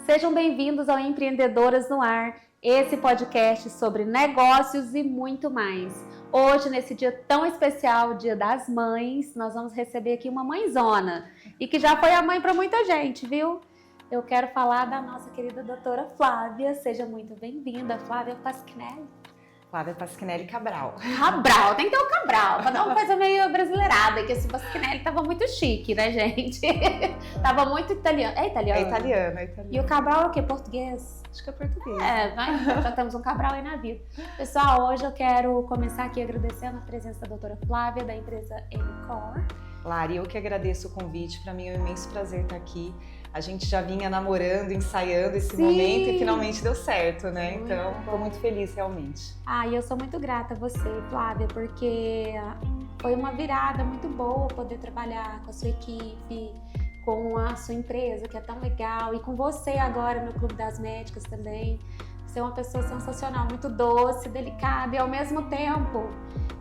Sejam bem-vindos ao Empreendedoras no Ar, esse podcast sobre negócios e muito mais. Hoje, nesse dia tão especial, Dia das Mães, nós vamos receber aqui uma mãezona e que já foi a mãe para muita gente, viu? Eu quero falar da nossa querida doutora Flávia. Seja muito bem-vinda, Flávia Pasquinelli. Flávia Pasquinelli Cabral. Cabral, tem que ter o Cabral, pra dar uma coisa meio brasileirada, que esse Pasquinelli tava muito chique, né, gente? Tava muito italiano. É italiano? É italiano, é italiano. E o Cabral é o quê? Português? Acho que é português. Já temos um Cabral aí na vida. Pessoal, hoje eu quero começar aqui agradecendo a presença da doutora Flávia, da empresa Encore. Lari, eu que agradeço o convite, para mim é um imenso prazer estar aqui. A gente já vinha namorando, ensaiando esse momento e finalmente deu certo, né? Então, estou muito feliz realmente. E eu sou muito grata a você, Flávia, porque foi uma virada muito boa poder trabalhar com a sua equipe, com a sua empresa, que é tão legal, e com você agora no Clube das Médicas também. Você é uma pessoa sensacional, muito doce, delicada e ao mesmo tempo...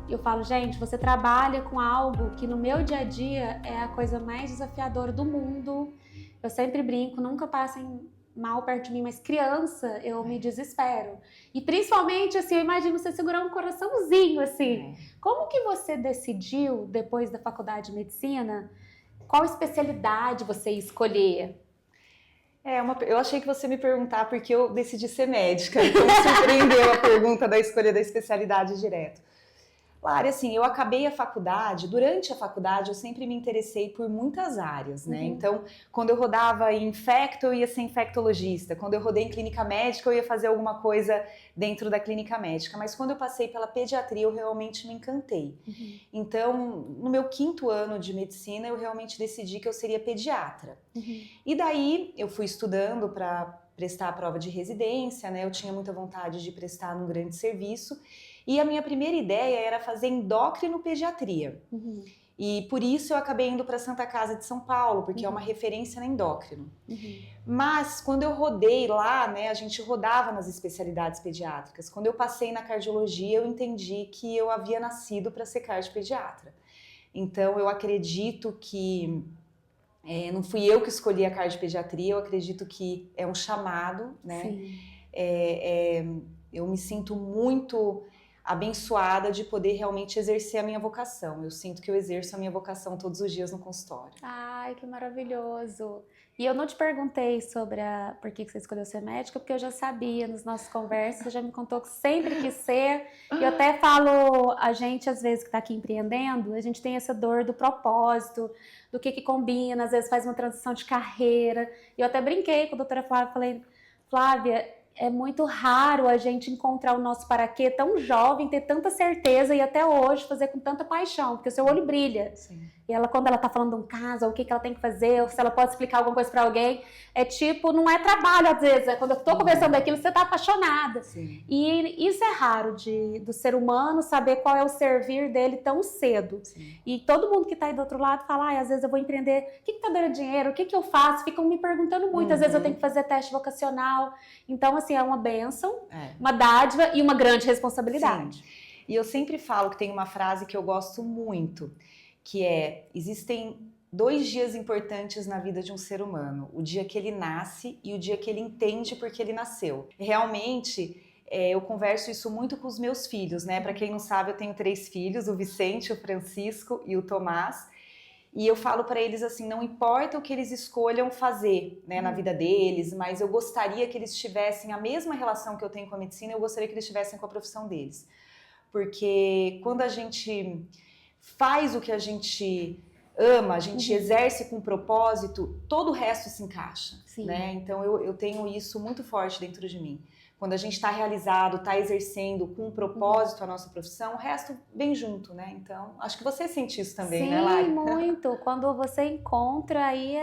Eu falo, gente, você trabalha com algo que no meu dia a dia é a coisa mais desafiadora do mundo. Eu sempre brinco, nunca passem mal perto de mim, mas criança, eu me desespero. E principalmente, assim, eu imagino você segurar um coraçãozinho, assim. Como que você decidiu, depois da faculdade de medicina, qual especialidade você ia escolher? Eu achei que você me perguntar porque eu decidi ser médica, então me surpreendeu a pergunta da escolha da especialidade direto. Lari, assim, eu acabei a faculdade, durante a faculdade eu sempre me interessei por muitas áreas, né? Então, quando eu rodava em infecto, eu ia ser infectologista. Quando eu rodei em clínica médica, eu ia fazer alguma coisa dentro da clínica médica. Mas quando eu passei pela pediatria, eu realmente me encantei. Então, no meu 5º ano de medicina, eu realmente decidi que eu seria pediatra. E daí, eu fui estudando para prestar a prova de residência, né? Eu tinha muita vontade de prestar num grande serviço. E a minha primeira ideia era fazer endócrino-pediatria. E por isso eu acabei indo para a Santa Casa de São Paulo, porque é uma referência na endócrino. Mas quando eu rodei lá, né, a gente rodava nas especialidades pediátricas. Quando eu passei na cardiologia, eu entendi que eu havia nascido para ser cardiopediatra. Então eu acredito que não fui eu que escolhi a cardiopediatria, eu acredito que é um chamado, né? Eu me sinto muito abençoada de poder realmente exercer a minha vocação. Eu sinto que eu exerço a minha vocação todos os dias no consultório. Ai, que maravilhoso! E eu não te perguntei sobre por que você escolheu ser médica, porque eu já sabia nas nossas conversas, você já me contou que sempre quis ser. E eu até falo, a gente às vezes que está aqui empreendendo, a gente tem essa dor do propósito, do que combina, às vezes faz uma transição de carreira. E eu até brinquei com a doutora Flávia, falei, Flávia, é muito raro a gente encontrar o nosso paraquê tão jovem, ter tanta certeza e até hoje fazer com tanta paixão, porque o seu olho brilha. Sim. E ela, quando ela tá falando de um caso, o que ela tem que fazer, ou se ela pode explicar alguma coisa para alguém, é tipo, não é trabalho às vezes, é quando eu tô conversando daquilo, você tá apaixonada. Sim. E isso é raro do ser humano saber qual é o servir dele tão cedo. Sim. E todo mundo que tá aí do outro lado fala, às vezes eu vou empreender, o que tá dando dinheiro, o que eu faço? Ficam me perguntando muito, às vezes eu tenho que fazer teste vocacional. Então, assim, é uma bênção, uma dádiva e uma grande responsabilidade. Sim. E eu sempre falo que tem uma frase que eu gosto muito, que é, existem 2 dias importantes na vida de um ser humano, o dia que ele nasce e o dia que ele entende porque ele nasceu. Realmente, eu converso isso muito com os meus filhos, né? Para quem não sabe, eu tenho 3 filhos, o Vicente, o Francisco e o Tomás. E eu falo para eles assim, não importa o que eles escolham fazer, né, na vida deles, mas eu gostaria que eles tivessem a mesma relação que eu tenho com a medicina, eu gostaria que eles tivessem com a profissão deles. Porque quando a gente faz o que a gente ama, a gente exerce com propósito, todo o resto se encaixa, né? Então eu tenho isso muito forte dentro de mim. Quando a gente está realizado, está exercendo com propósito a nossa profissão, o resto vem junto, né? Então, acho que você sente isso também, né, Lari? Sim, muito. Quando você encontra, aí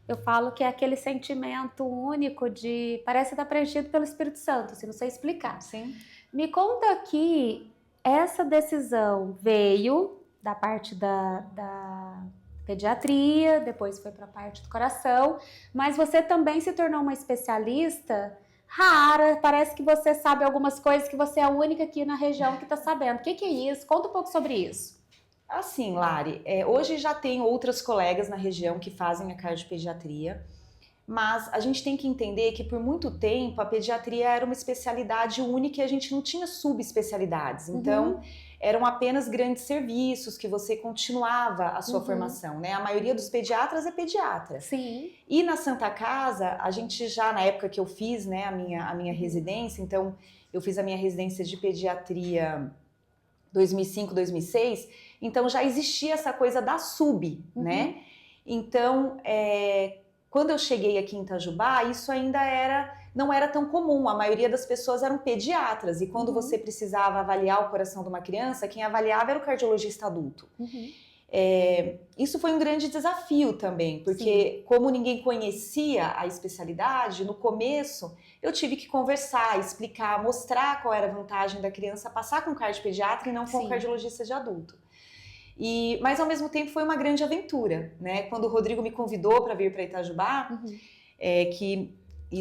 eu falo que é aquele sentimento único de... Parece estar preenchido pelo Espírito Santo, assim, não sei explicar. Sim. Me conta aqui, essa decisão veio da parte da pediatria, depois foi para a parte do coração, mas você também se tornou uma especialista rara, parece que você sabe algumas coisas que você é a única aqui na região que está sabendo. O que é isso? Conta um pouco sobre isso. Assim, Lari, hoje já tem outras colegas na região que fazem a cardiopediatria, Mas a gente tem que entender que por muito tempo a pediatria era uma especialidade única e a gente não tinha subespecialidades. Então, eram apenas grandes serviços que você continuava a sua formação, né? A maioria dos pediatras é pediatra. Sim. E na Santa Casa, a gente já, na época que eu fiz, né, a minha residência, então eu fiz a minha residência de pediatria 2005, 2006, então já existia essa coisa da sub, né? Então, quando eu cheguei aqui em Itajubá, isso ainda não era tão comum. A maioria das pessoas eram pediatras. E quando você precisava avaliar o coração de uma criança, quem avaliava era o cardiologista adulto. Isso foi um grande desafio também, porque como ninguém conhecia a especialidade, no começo eu tive que conversar, explicar, mostrar qual era a vantagem da criança passar com o cardiopediatra e não com o cardiologista de adulto. Mas ao mesmo tempo foi uma grande aventura, né? Quando o Rodrigo me convidou para vir para Itajubá,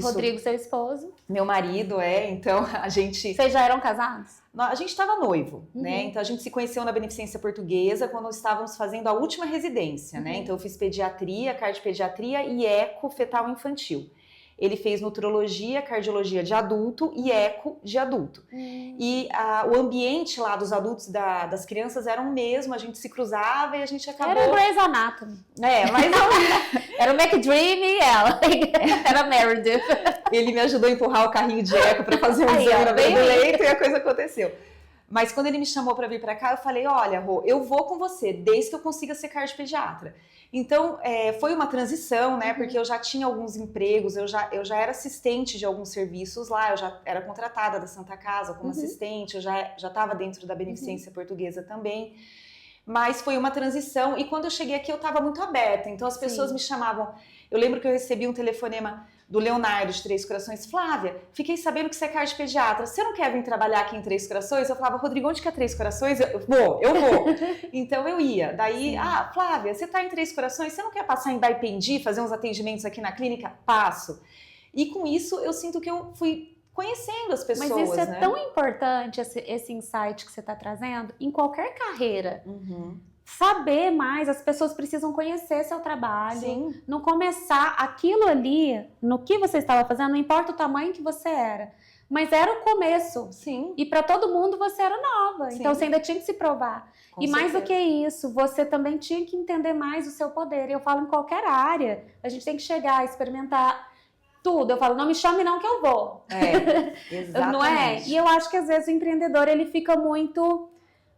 Rodrigo, seu esposo. Meu marido, então a gente... Vocês já eram casados? A gente estava noivo, né? Então a gente se conheceu na Beneficência Portuguesa quando estávamos fazendo a última residência, né? Então eu fiz pediatria, cardiopediatria e eco fetal infantil. Ele fez nutrologia, cardiologia de adulto e eco de adulto. E o ambiente lá dos adultos das crianças era o mesmo, a gente se cruzava e a gente acabou... Era Grey's Anatomy. Mas não... Era o McDream e ela. Era Meredith. Ele me ajudou a empurrar o carrinho de eco para fazer um exame na beira do leito e a coisa aconteceu. Mas quando ele me chamou para vir para cá, eu falei, olha, Rô, eu vou com você, desde que eu consiga ser cardiopediatra. Então, foi uma transição, né? Porque eu já tinha alguns empregos, eu já era assistente de alguns serviços lá, eu já era contratada da Santa Casa como assistente, eu já estava dentro da Beneficência Portuguesa também. Mas foi uma transição e quando eu cheguei aqui eu estava muito aberta, então as pessoas me chamavam. Eu lembro que eu recebi um telefonema do Leonardo de Três Corações. Flávia, fiquei sabendo que você é cardiopediatra, você não quer vir trabalhar aqui em Três Corações? Eu falava, Rodrigo, onde que é Três Corações? Eu vou. Então eu ia. Daí, Flávia, você tá em Três Corações, você não quer passar em Daipendi, fazer uns atendimentos aqui na clínica? Passo. E com isso eu sinto que eu fui conhecendo as pessoas. Mas isso é né? tão importante, esse insight que você está trazendo, em qualquer carreira. Saber mais, as pessoas precisam conhecer seu trabalho. Sim. Não começar aquilo ali, no que você estava fazendo, não importa o tamanho que você era. Mas era o começo. Sim. E para todo mundo você era nova. Sim. Então você ainda tinha que se provar. Com e mais certeza. do que isso, você também tinha que entender mais o seu poder. Eu falo em qualquer área. A gente tem que chegar, experimentar tudo. Eu falo, não me chame não que eu vou. Exatamente. Não é? E eu acho que às vezes o empreendedor ele fica muito,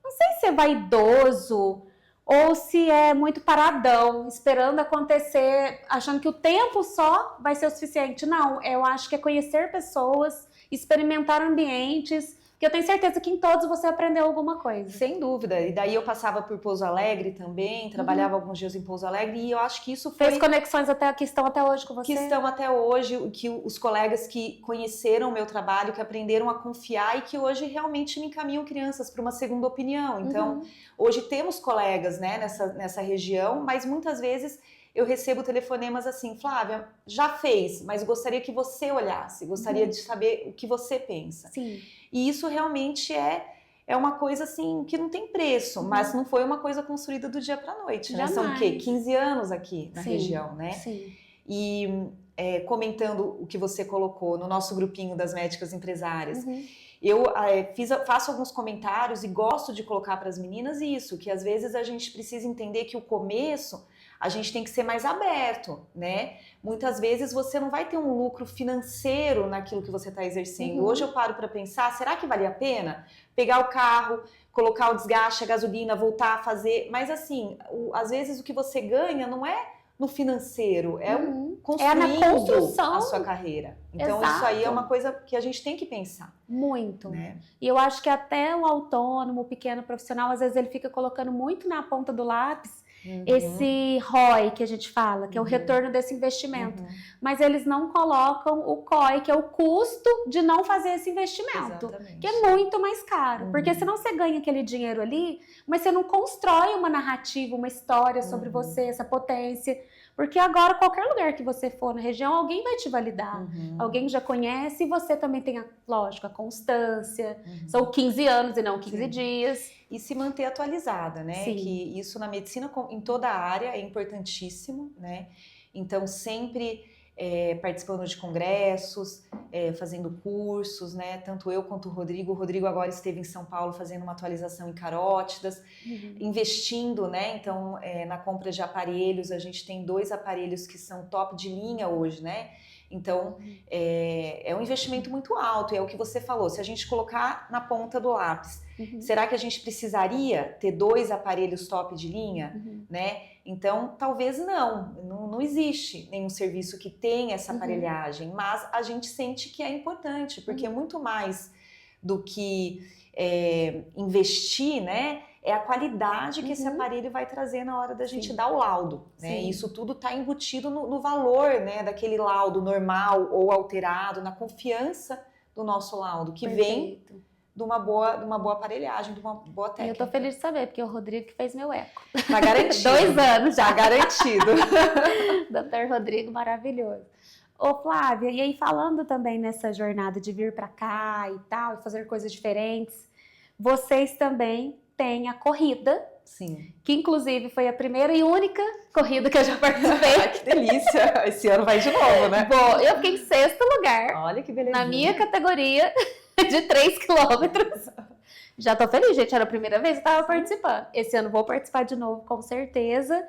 não sei se é vaidoso ou se é muito paradão, esperando acontecer, achando que o tempo só vai ser o suficiente. Não, eu acho que é conhecer pessoas, experimentar ambientes, que eu tenho certeza que em todos você aprendeu alguma coisa. Sem dúvida. E daí eu passava por Pouso Alegre também, trabalhava alguns dias em Pouso Alegre e eu acho que isso foi... Fez conexões que estão até hoje com você? Que estão até hoje, que os colegas que conheceram o meu trabalho, que aprenderam a confiar e que hoje realmente me encaminham crianças para uma segunda opinião. Então, hoje temos colegas, né, nessa região, mas muitas vezes eu recebo telefonemas assim, Flávia, já fez, mas gostaria que você olhasse, gostaria de saber o que você pensa. Sim. E isso realmente é uma coisa assim que não tem preço, mas não foi uma coisa construída do dia para a noite, né? São o quê? 15 anos aqui na região, né? Sim. E comentando o que você colocou no nosso grupinho das médicas empresárias, eu faço alguns comentários e gosto de colocar para as meninas isso, que às vezes a gente precisa entender que o começo a gente tem que ser mais aberto, né? Muitas vezes você não vai ter um lucro financeiro naquilo que você está exercendo. Hoje eu paro para pensar, será que vale a pena pegar o carro, colocar o desgaste, a gasolina, voltar a fazer? Mas assim, às vezes o que você ganha não é no financeiro, é construindo na construção a sua carreira. Então isso aí é uma coisa que a gente tem que pensar. Muito. Né? E eu acho que até o autônomo, o pequeno profissional, às vezes ele fica colocando muito na ponta do lápis esse ROI que a gente fala, que é o retorno desse investimento. Mas eles não colocam o COI, que é o custo de não fazer esse investimento. Exatamente. Que é muito mais caro. Porque senão você ganha aquele dinheiro ali, mas você não constrói uma narrativa, uma história sobre você, essa potência. Porque agora, qualquer lugar que você for na região, alguém vai te validar. Alguém já conhece e você também tem, lógico, a constância. São 15 anos e não 15 dias. E se manter atualizada, né? Sim. Que isso na medicina, em toda a área, é importantíssimo, né? Então, sempre participando de congressos, fazendo cursos, né? Tanto eu quanto o Rodrigo. O Rodrigo agora esteve em São Paulo fazendo uma atualização em carótidas, investindo, né? Então, na compra de aparelhos, a gente tem 2 aparelhos que são top de linha hoje, né? Então, é um investimento muito alto, é o que você falou. Se a gente colocar na ponta do lápis, será que a gente precisaria ter 2 aparelhos top de linha, né? Então, talvez não existe nenhum serviço que tenha essa aparelhagem, mas a gente sente que é importante, porque é muito mais do que investir, né? É a qualidade que esse aparelho vai trazer na hora da gente dar o laudo, né? Isso tudo está embutido no valor, né, daquele laudo normal ou alterado, na confiança do nosso laudo, que vem de uma boa aparelhagem, de uma boa técnica. Eu tô feliz de saber, porque é o Rodrigo que fez meu eco. Tá garantido. 2 anos já. Tá garantido. Dr. Rodrigo, maravilhoso. Ô Flávia, e aí falando também nessa jornada de vir pra cá e tal, e fazer coisas diferentes, vocês também têm a corrida. Sim. Que inclusive foi a primeira e única corrida que eu já participei. Que delícia! Esse ano vai de novo, né? Bom, eu fiquei em 6º lugar. Olha que beleza. Na minha categoria de 3 quilômetros. Já tô feliz, gente. Era a primeira vez que eu tava participando. Esse ano vou participar de novo, com certeza.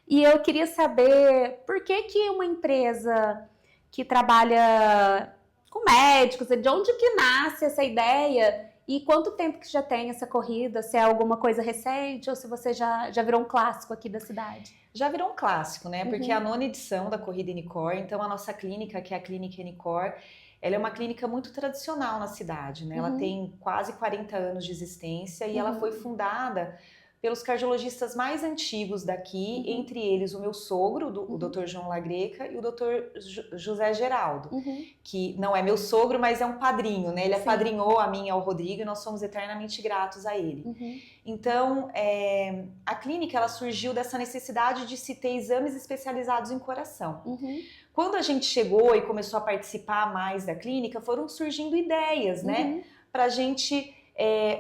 E eu queria saber por que uma empresa que trabalha com médicos, de onde que nasce essa ideia? E quanto tempo que já tem essa corrida? Se é alguma coisa recente ou se você já virou um clássico aqui da cidade? Já virou um clássico, né? Porque é a 9ª edição da Corrida Nicor. Então, a nossa clínica, que é a Clínica Nicor, ela é uma clínica muito tradicional na cidade, né? Ela tem quase 40 anos de existência e ela foi fundada pelos cardiologistas mais antigos daqui, entre eles o meu sogro, o Dr. João Lagreca, e o Dr. José Geraldo, que não é meu sogro, mas é um padrinho, né? Ele apadrinhou a mim e ao Rodrigo e nós somos eternamente gratos a ele. Então, a clínica ela surgiu dessa necessidade de se ter exames especializados em coração. Quando a gente chegou e começou a participar mais da clínica, foram surgindo ideias, né? Pra gente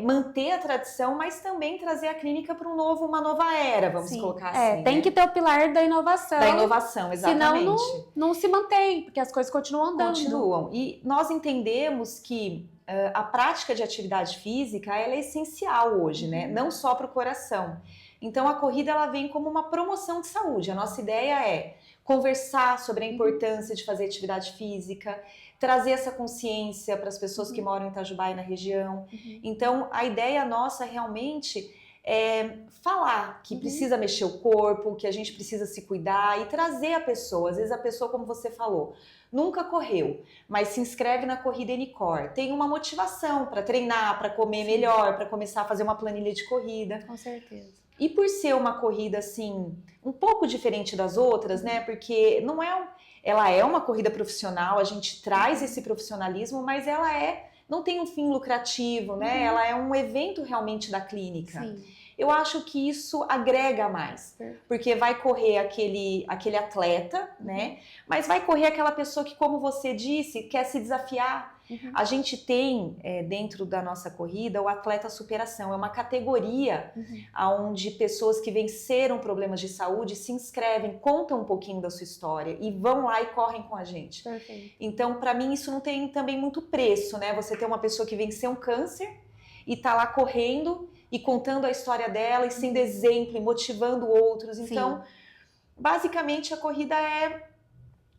manter a tradição, mas também trazer a clínica para uma nova era, vamos colocar assim. Tem que ter o pilar da inovação. Da inovação, exatamente. Senão não se mantém, porque as coisas continuam andando. Continuam. E nós entendemos que a prática de atividade física ela é essencial hoje, né? Não só para o coração. Então a corrida ela vem como uma promoção de saúde. A nossa ideia é conversar sobre a importância de fazer atividade física, trazer essa consciência para as pessoas que moram em Itajubá e na região. Então, a ideia nossa realmente é falar que precisa mexer o corpo, que a gente precisa se cuidar e trazer a pessoa. Às vezes a pessoa, como você falou, nunca correu, mas se inscreve na Corrida Nicor. Tem uma motivação para treinar, para comer melhor, para começar a fazer uma planilha de corrida. Com certeza. E por ser uma corrida, assim, um pouco diferente das outras, né? Porque ela é uma corrida profissional, a gente traz esse profissionalismo, mas ela não tem um fim lucrativo, né? Ela é um evento realmente da clínica. Sim. Eu acho que isso agrega mais, porque vai correr aquele atleta, né? Mas vai correr aquela pessoa que, como você disse, quer se desafiar. A gente tem dentro da nossa corrida o atleta superação, é uma categoria onde pessoas que venceram problemas de saúde se inscrevem, contam um pouquinho da sua história e vão lá e correm com a gente. Perfeito. Então, para mim, isso não tem também muito preço, né? Você ter uma pessoa que venceu um câncer e tá lá correndo e contando a história dela e sendo exemplo e motivando outros. Então, basicamente, a corrida é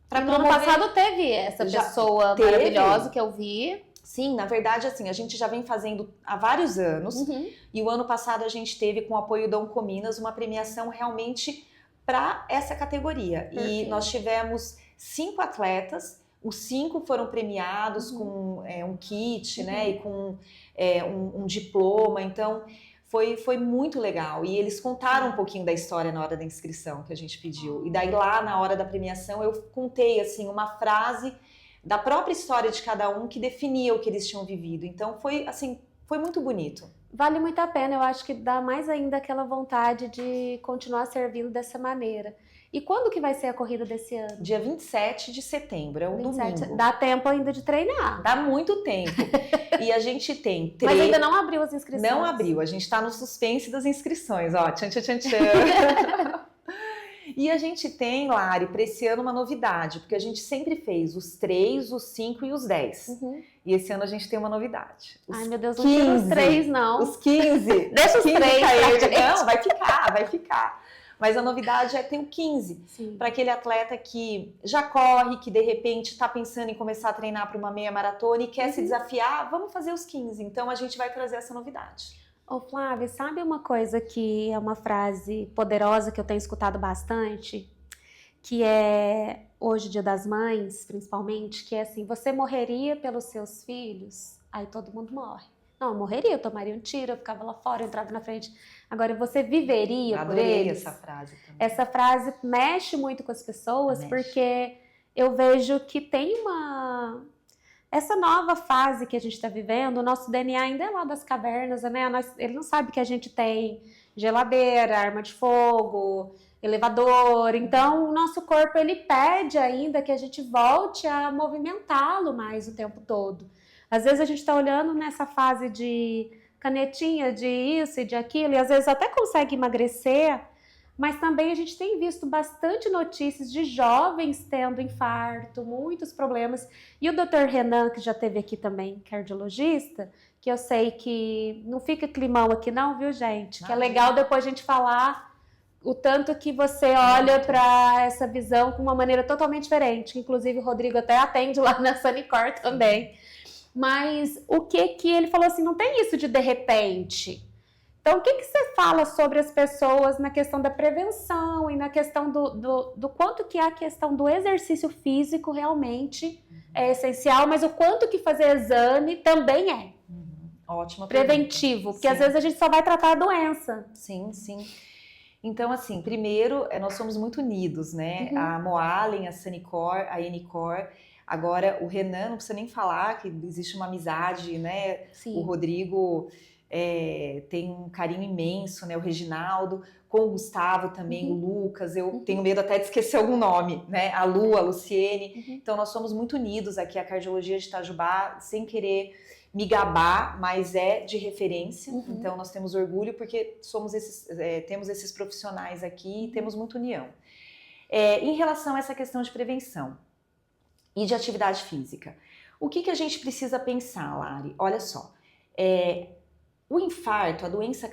para no ano passado teve essa pessoa maravilhosa que eu vi. Sim, na verdade, assim, a gente já vem fazendo há vários anos. E o ano passado a gente teve, com o apoio da Oncominas, uma premiação realmente para essa categoria. E nós tivemos 5 atletas. Os 5 foram premiados com um kit, né? E com um diploma. Então, foi muito legal. E eles contaram um pouquinho da história na hora da inscrição que a gente pediu. E daí lá, na hora da premiação, eu contei, assim, uma frase da própria história de cada um que definia o que eles tinham vivido. Então, foi muito bonito. Vale muito a pena. Eu acho que dá mais ainda aquela vontade de continuar servindo dessa maneira. E quando que vai ser a corrida desse ano? Dia 27 de setembro, é um domingo. Dá tempo ainda de treinar. Dá muito tempo. E a gente tem... Mas ainda não abriu as inscrições. Não abriu, a gente está no suspense das inscrições, ó. Tchan, tchan, tchan, tchan. E a gente tem, Lari, para esse ano uma novidade, porque a gente sempre fez os 3, os 5 e os 10. E esse ano a gente tem uma novidade. Ai, meu Deus, não tira os 3, não. Os 15. Deixa os 3. Não, vai ficar. Mas a novidade é ter o 15. Para aquele atleta que já corre, que de repente está pensando em começar a treinar para uma meia maratona e quer se desafiar, vamos fazer os 15. Então a gente vai trazer essa novidade. Ô Flávia, sabe uma coisa que é uma frase poderosa que eu tenho escutado bastante? Que é, hoje, Dia das Mães, principalmente, que é assim, você morreria pelos seus filhos? Aí todo mundo morre. Não, eu morreria, eu tomaria um tiro, eu ficava lá fora, eu entrava na frente. Agora, você viveria por eles? Essa frase também. Essa frase mexe muito com as pessoas, porque eu vejo que tem essa nova fase que a gente está vivendo, o nosso DNA ainda é lá das cavernas, né? Ele não sabe que a gente tem geladeira, arma de fogo, elevador. Então, o nosso corpo, ele pede ainda que a gente volte a movimentá-lo mais o tempo todo. Às vezes a gente está olhando nessa fase de canetinha, de isso e de aquilo, e às vezes até consegue emagrecer, mas também a gente tem visto bastante notícias de jovens tendo infarto, muitos problemas. E o Dr. Renan, que já esteve aqui também, cardiologista, que eu sei que não fica climão aqui não, viu, gente? Que é legal depois a gente falar o tanto que você olha para essa visão com uma maneira totalmente diferente. Inclusive o Rodrigo até atende lá na Sanicor também. Mas o que ele falou assim, não tem isso de repente. Então, o que você fala sobre as pessoas na questão da prevenção e na questão do quanto que a questão do exercício físico realmente é essencial, mas o quanto que fazer exame também é? Ótima preventivo, pergunta. Porque às vezes a gente só vai tratar a doença. Sim. Então, assim, primeiro, nós somos muito unidos, né? A Moalen, a Sanicor, a Enicor. Agora, o Renan, não precisa nem falar que existe uma amizade, né? Sim. O Rodrigo tem um carinho imenso, né? O Reginaldo, com o Gustavo também, o Lucas. Eu tenho medo até de esquecer algum nome, né? A Lu, a Luciene. Então, nós somos muito unidos aqui, a Cardiologia de Itajubá, sem querer me gabar, mas é de referência. Então, nós temos orgulho porque temos esses profissionais aqui e temos muita união. Em relação a essa questão de prevenção e de atividade física, o que a gente precisa pensar, Lari? Olha só, o infarto, a doença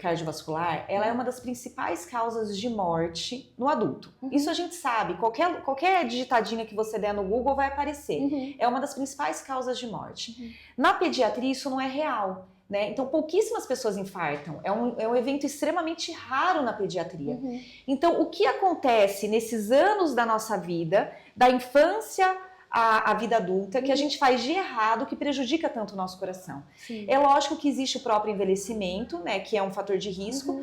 cardiovascular, ela é uma das principais causas de morte no adulto. Isso a gente sabe, qualquer digitadinha que você der no Google vai aparecer. É uma das principais causas de morte. Na pediatria isso não é real, né? Então pouquíssimas pessoas infartam, é um evento extremamente raro na pediatria. Então o que acontece nesses anos da nossa vida, da infância a vida adulta, que a gente faz de errado, que prejudica tanto o nosso coração. Sim. É lógico que existe o próprio envelhecimento, né, que é um fator de risco.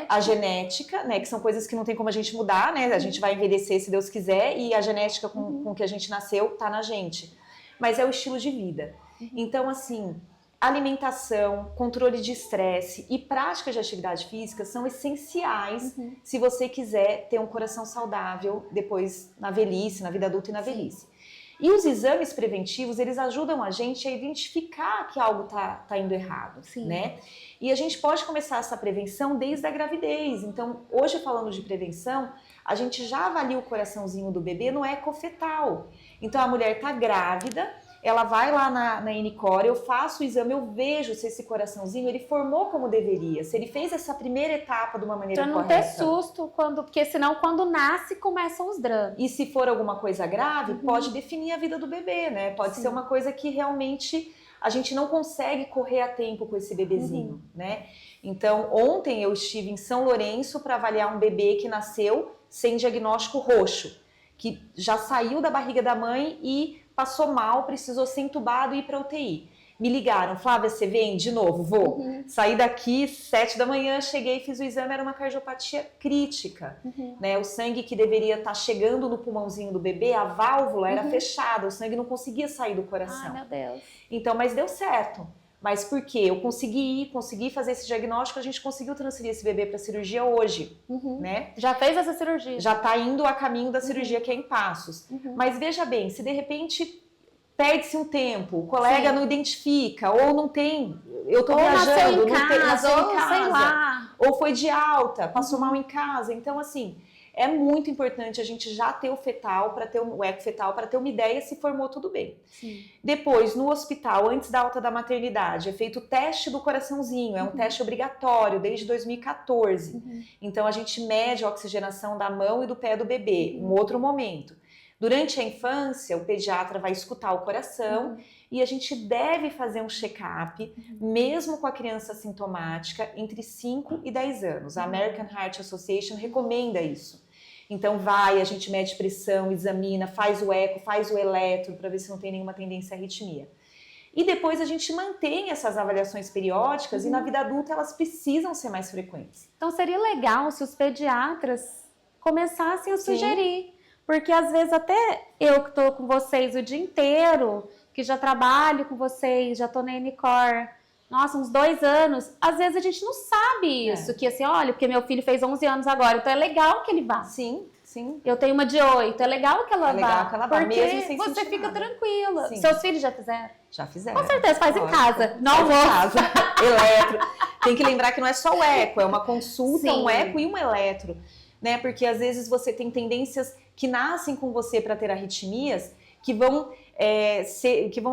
A genética, né, que são coisas que não tem como a gente mudar, né, a gente vai envelhecer se Deus quiser, e a genética com que a gente nasceu tá na gente. Mas é o estilo de vida. Então, assim, alimentação, controle de estresse e práticas de atividade física são essenciais se você quiser ter um coração saudável depois na velhice, na vida adulta e na velhice. E os exames preventivos, eles ajudam a gente a identificar que algo tá indo errado, né? E a gente pode começar essa prevenção desde a gravidez. Então, hoje falando de prevenção, a gente já avalia o coraçãozinho do bebê no ecofetal. Então, a mulher tá grávida, ela vai lá na Enicor, eu faço o exame, eu vejo se esse coraçãozinho ele formou como deveria, se ele fez essa primeira etapa de uma maneira correta. Pra não ter susto, porque senão quando nasce começam os dramas. E se for alguma coisa grave, pode definir a vida do bebê, né? Pode ser uma coisa que realmente a gente não consegue correr a tempo com esse bebezinho, né? Então, ontem eu estive em São Lourenço para avaliar um bebê que nasceu sem diagnóstico roxo, que já saiu da barriga da mãe e passou mal, precisou ser entubado e ir para UTI. Me ligaram, Flávia, você vem de novo? Vou. Saí daqui 7 da manhã, cheguei, fiz o exame, era uma cardiopatia crítica. Né? O sangue que deveria estar chegando no pulmãozinho do bebê, a válvula era fechada, o sangue não conseguia sair do coração. Ai, meu Deus. Então, mas deu certo. Mas por quê? Eu consegui fazer esse diagnóstico, a gente conseguiu transferir esse bebê para cirurgia hoje, né? Já fez essa cirurgia? Já está indo a caminho da cirurgia, que é em Passos. Mas veja bem, se de repente perde-se um tempo, o colega não identifica, ou não tem, eu tô viajando, nasceu em casa, sei lá, ou foi de alta, passou mal em casa. Então, assim, é muito importante a gente já ter o fetal, para ter o eco fetal, para ter uma ideia se formou tudo bem. Sim. Depois, no hospital, antes da alta da maternidade, é feito o teste do coraçãozinho, é um teste obrigatório desde 2014. Então a gente mede a oxigenação da mão e do pé do bebê, um outro momento. Durante a infância, o pediatra vai escutar o coração e a gente deve fazer um check-up, mesmo com a criança assintomática, entre 5 e 10 anos. A American Heart Association recomenda isso. Então a gente mede pressão, examina, faz o eco, faz o eletro para ver se não tem nenhuma tendência à arritmia. E depois a gente mantém essas avaliações periódicas e na vida adulta elas precisam ser mais frequentes. Então seria legal se os pediatras começassem a sugerir. Porque às vezes até eu que estou com vocês o dia inteiro, que já trabalho com vocês, já estou na Enicor, nossa, uns 2 anos, às vezes a gente não sabe isso, que assim, olha, porque meu filho fez 11 anos agora, então é legal que ele vá. Sim, sim. Eu tenho uma de 8, é legal que ela vá. É legal que ela vá, porque mesmo sem você sentir fica nada. Tranquila. Sim. Seus filhos já fizeram? Já fizeram. Com certeza, faz em casa. Não Faz em vou. casa. Eletro. Tem que lembrar que não é só o eco, é uma consulta, um eco e um eletro. Né? Porque às vezes você tem tendências que nascem com você para ter arritmias que vão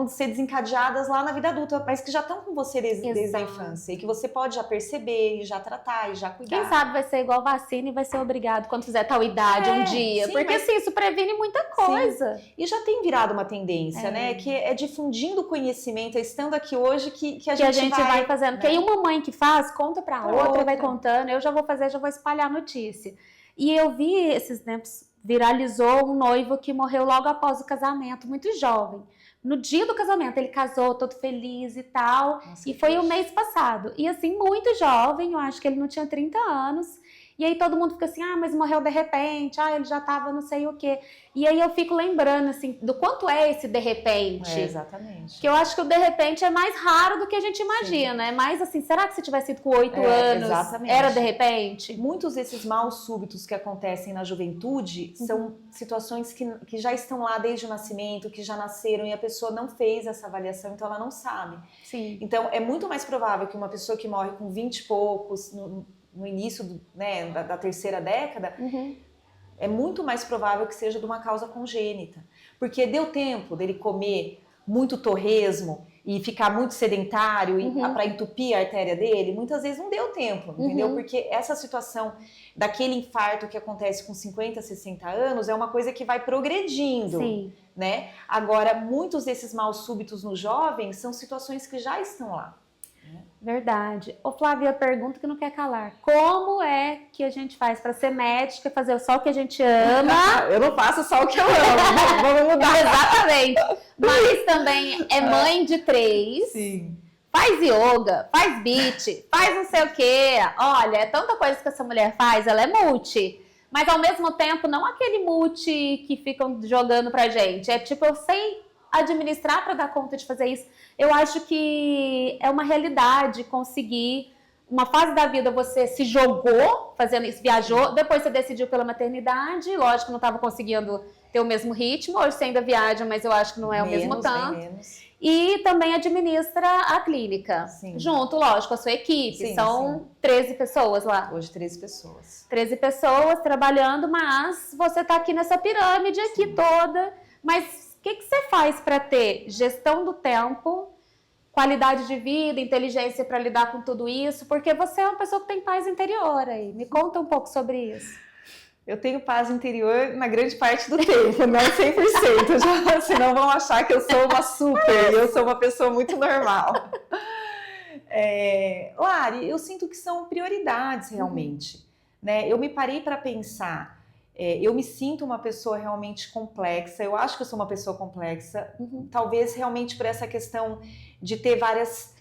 ser desencadeadas lá na vida adulta, mas que já estão com você desde a infância e que você pode já perceber e já tratar e já cuidar. Quem sabe vai ser igual vacina e vai ser obrigado quando fizer tal idade um dia, sim, porque assim, isso previne muita coisa. Sim. E já tem virado uma tendência, né? Que é difundindo o conhecimento, estando aqui hoje que a gente vai fazendo. Porque aí uma mãe que faz, conta pra outra, vai contando, eu já vou fazer, já vou espalhar a notícia. E eu vi esses tempos, viralizou um noivo que morreu logo após o casamento, muito jovem. No dia do casamento, ele casou todo feliz e tal. Nossa, e foi o mês passado. E assim, muito jovem, eu acho que ele não tinha 30 anos. E aí todo mundo fica assim, mas morreu de repente, ele já tava não sei o quê. E aí eu fico lembrando, assim, do quanto é esse de repente. Exatamente. Que eu acho que o de repente é mais raro do que a gente imagina. É mais assim, será que se tivesse sido com 8 anos, era de repente? Muitos desses mal súbitos que acontecem na juventude são situações que já estão lá desde o nascimento, que já nasceram e a pessoa não fez essa avaliação, então ela não sabe. Sim. Então é muito mais provável que uma pessoa que morre com 20 e poucos, no início da terceira década, é muito mais provável que seja de uma causa congênita. Porque deu tempo dele comer muito torresmo e ficar muito sedentário para entupir a artéria dele, muitas vezes não deu tempo, entendeu? Porque essa situação daquele infarto que acontece com 50, 60 anos é uma coisa que vai progredindo. Sim. Né? Agora, muitos desses mal súbitos nos jovens são situações que já estão lá. Verdade. Ô Flávia, pergunta que não quer calar. Como é que a gente faz para ser médica e fazer só o que a gente ama? Eu não faço só o que eu amo. Vamos mudar. Exatamente. Mas também é mãe de 3. Sim. Faz yoga, faz beat, faz não sei o quê. Olha, é tanta coisa que essa mulher faz, ela é multi. Mas ao mesmo tempo, não aquele multi que ficam jogando pra gente. É tipo, eu sei administrar para dar conta de fazer isso. Eu acho que é uma realidade conseguir uma fase da vida você se jogou fazendo isso, viajou, depois você decidiu pela maternidade, lógico que não estava conseguindo ter o mesmo ritmo, hoje você ainda viaja, mas eu acho que não é o mesmo tanto. E também administra a clínica, junto, lógico, com a sua equipe. São 13 pessoas lá. Hoje 13 pessoas. 13 pessoas trabalhando, mas você está aqui nessa pirâmide aqui toda, mas o que você faz para ter gestão do tempo, qualidade de vida, inteligência para lidar com tudo isso? Porque você é uma pessoa que tem paz interior aí. Me conta um pouco sobre isso. Eu tenho paz interior na grande parte do tempo, não 100%. Senão vão achar que eu sou uma super e eu sou uma pessoa muito normal. Lari, eu sinto que são prioridades realmente. Né? Eu me parei para pensar. Eu me sinto uma pessoa realmente complexa, eu acho que eu sou uma pessoa complexa, talvez realmente por essa questão de ter várias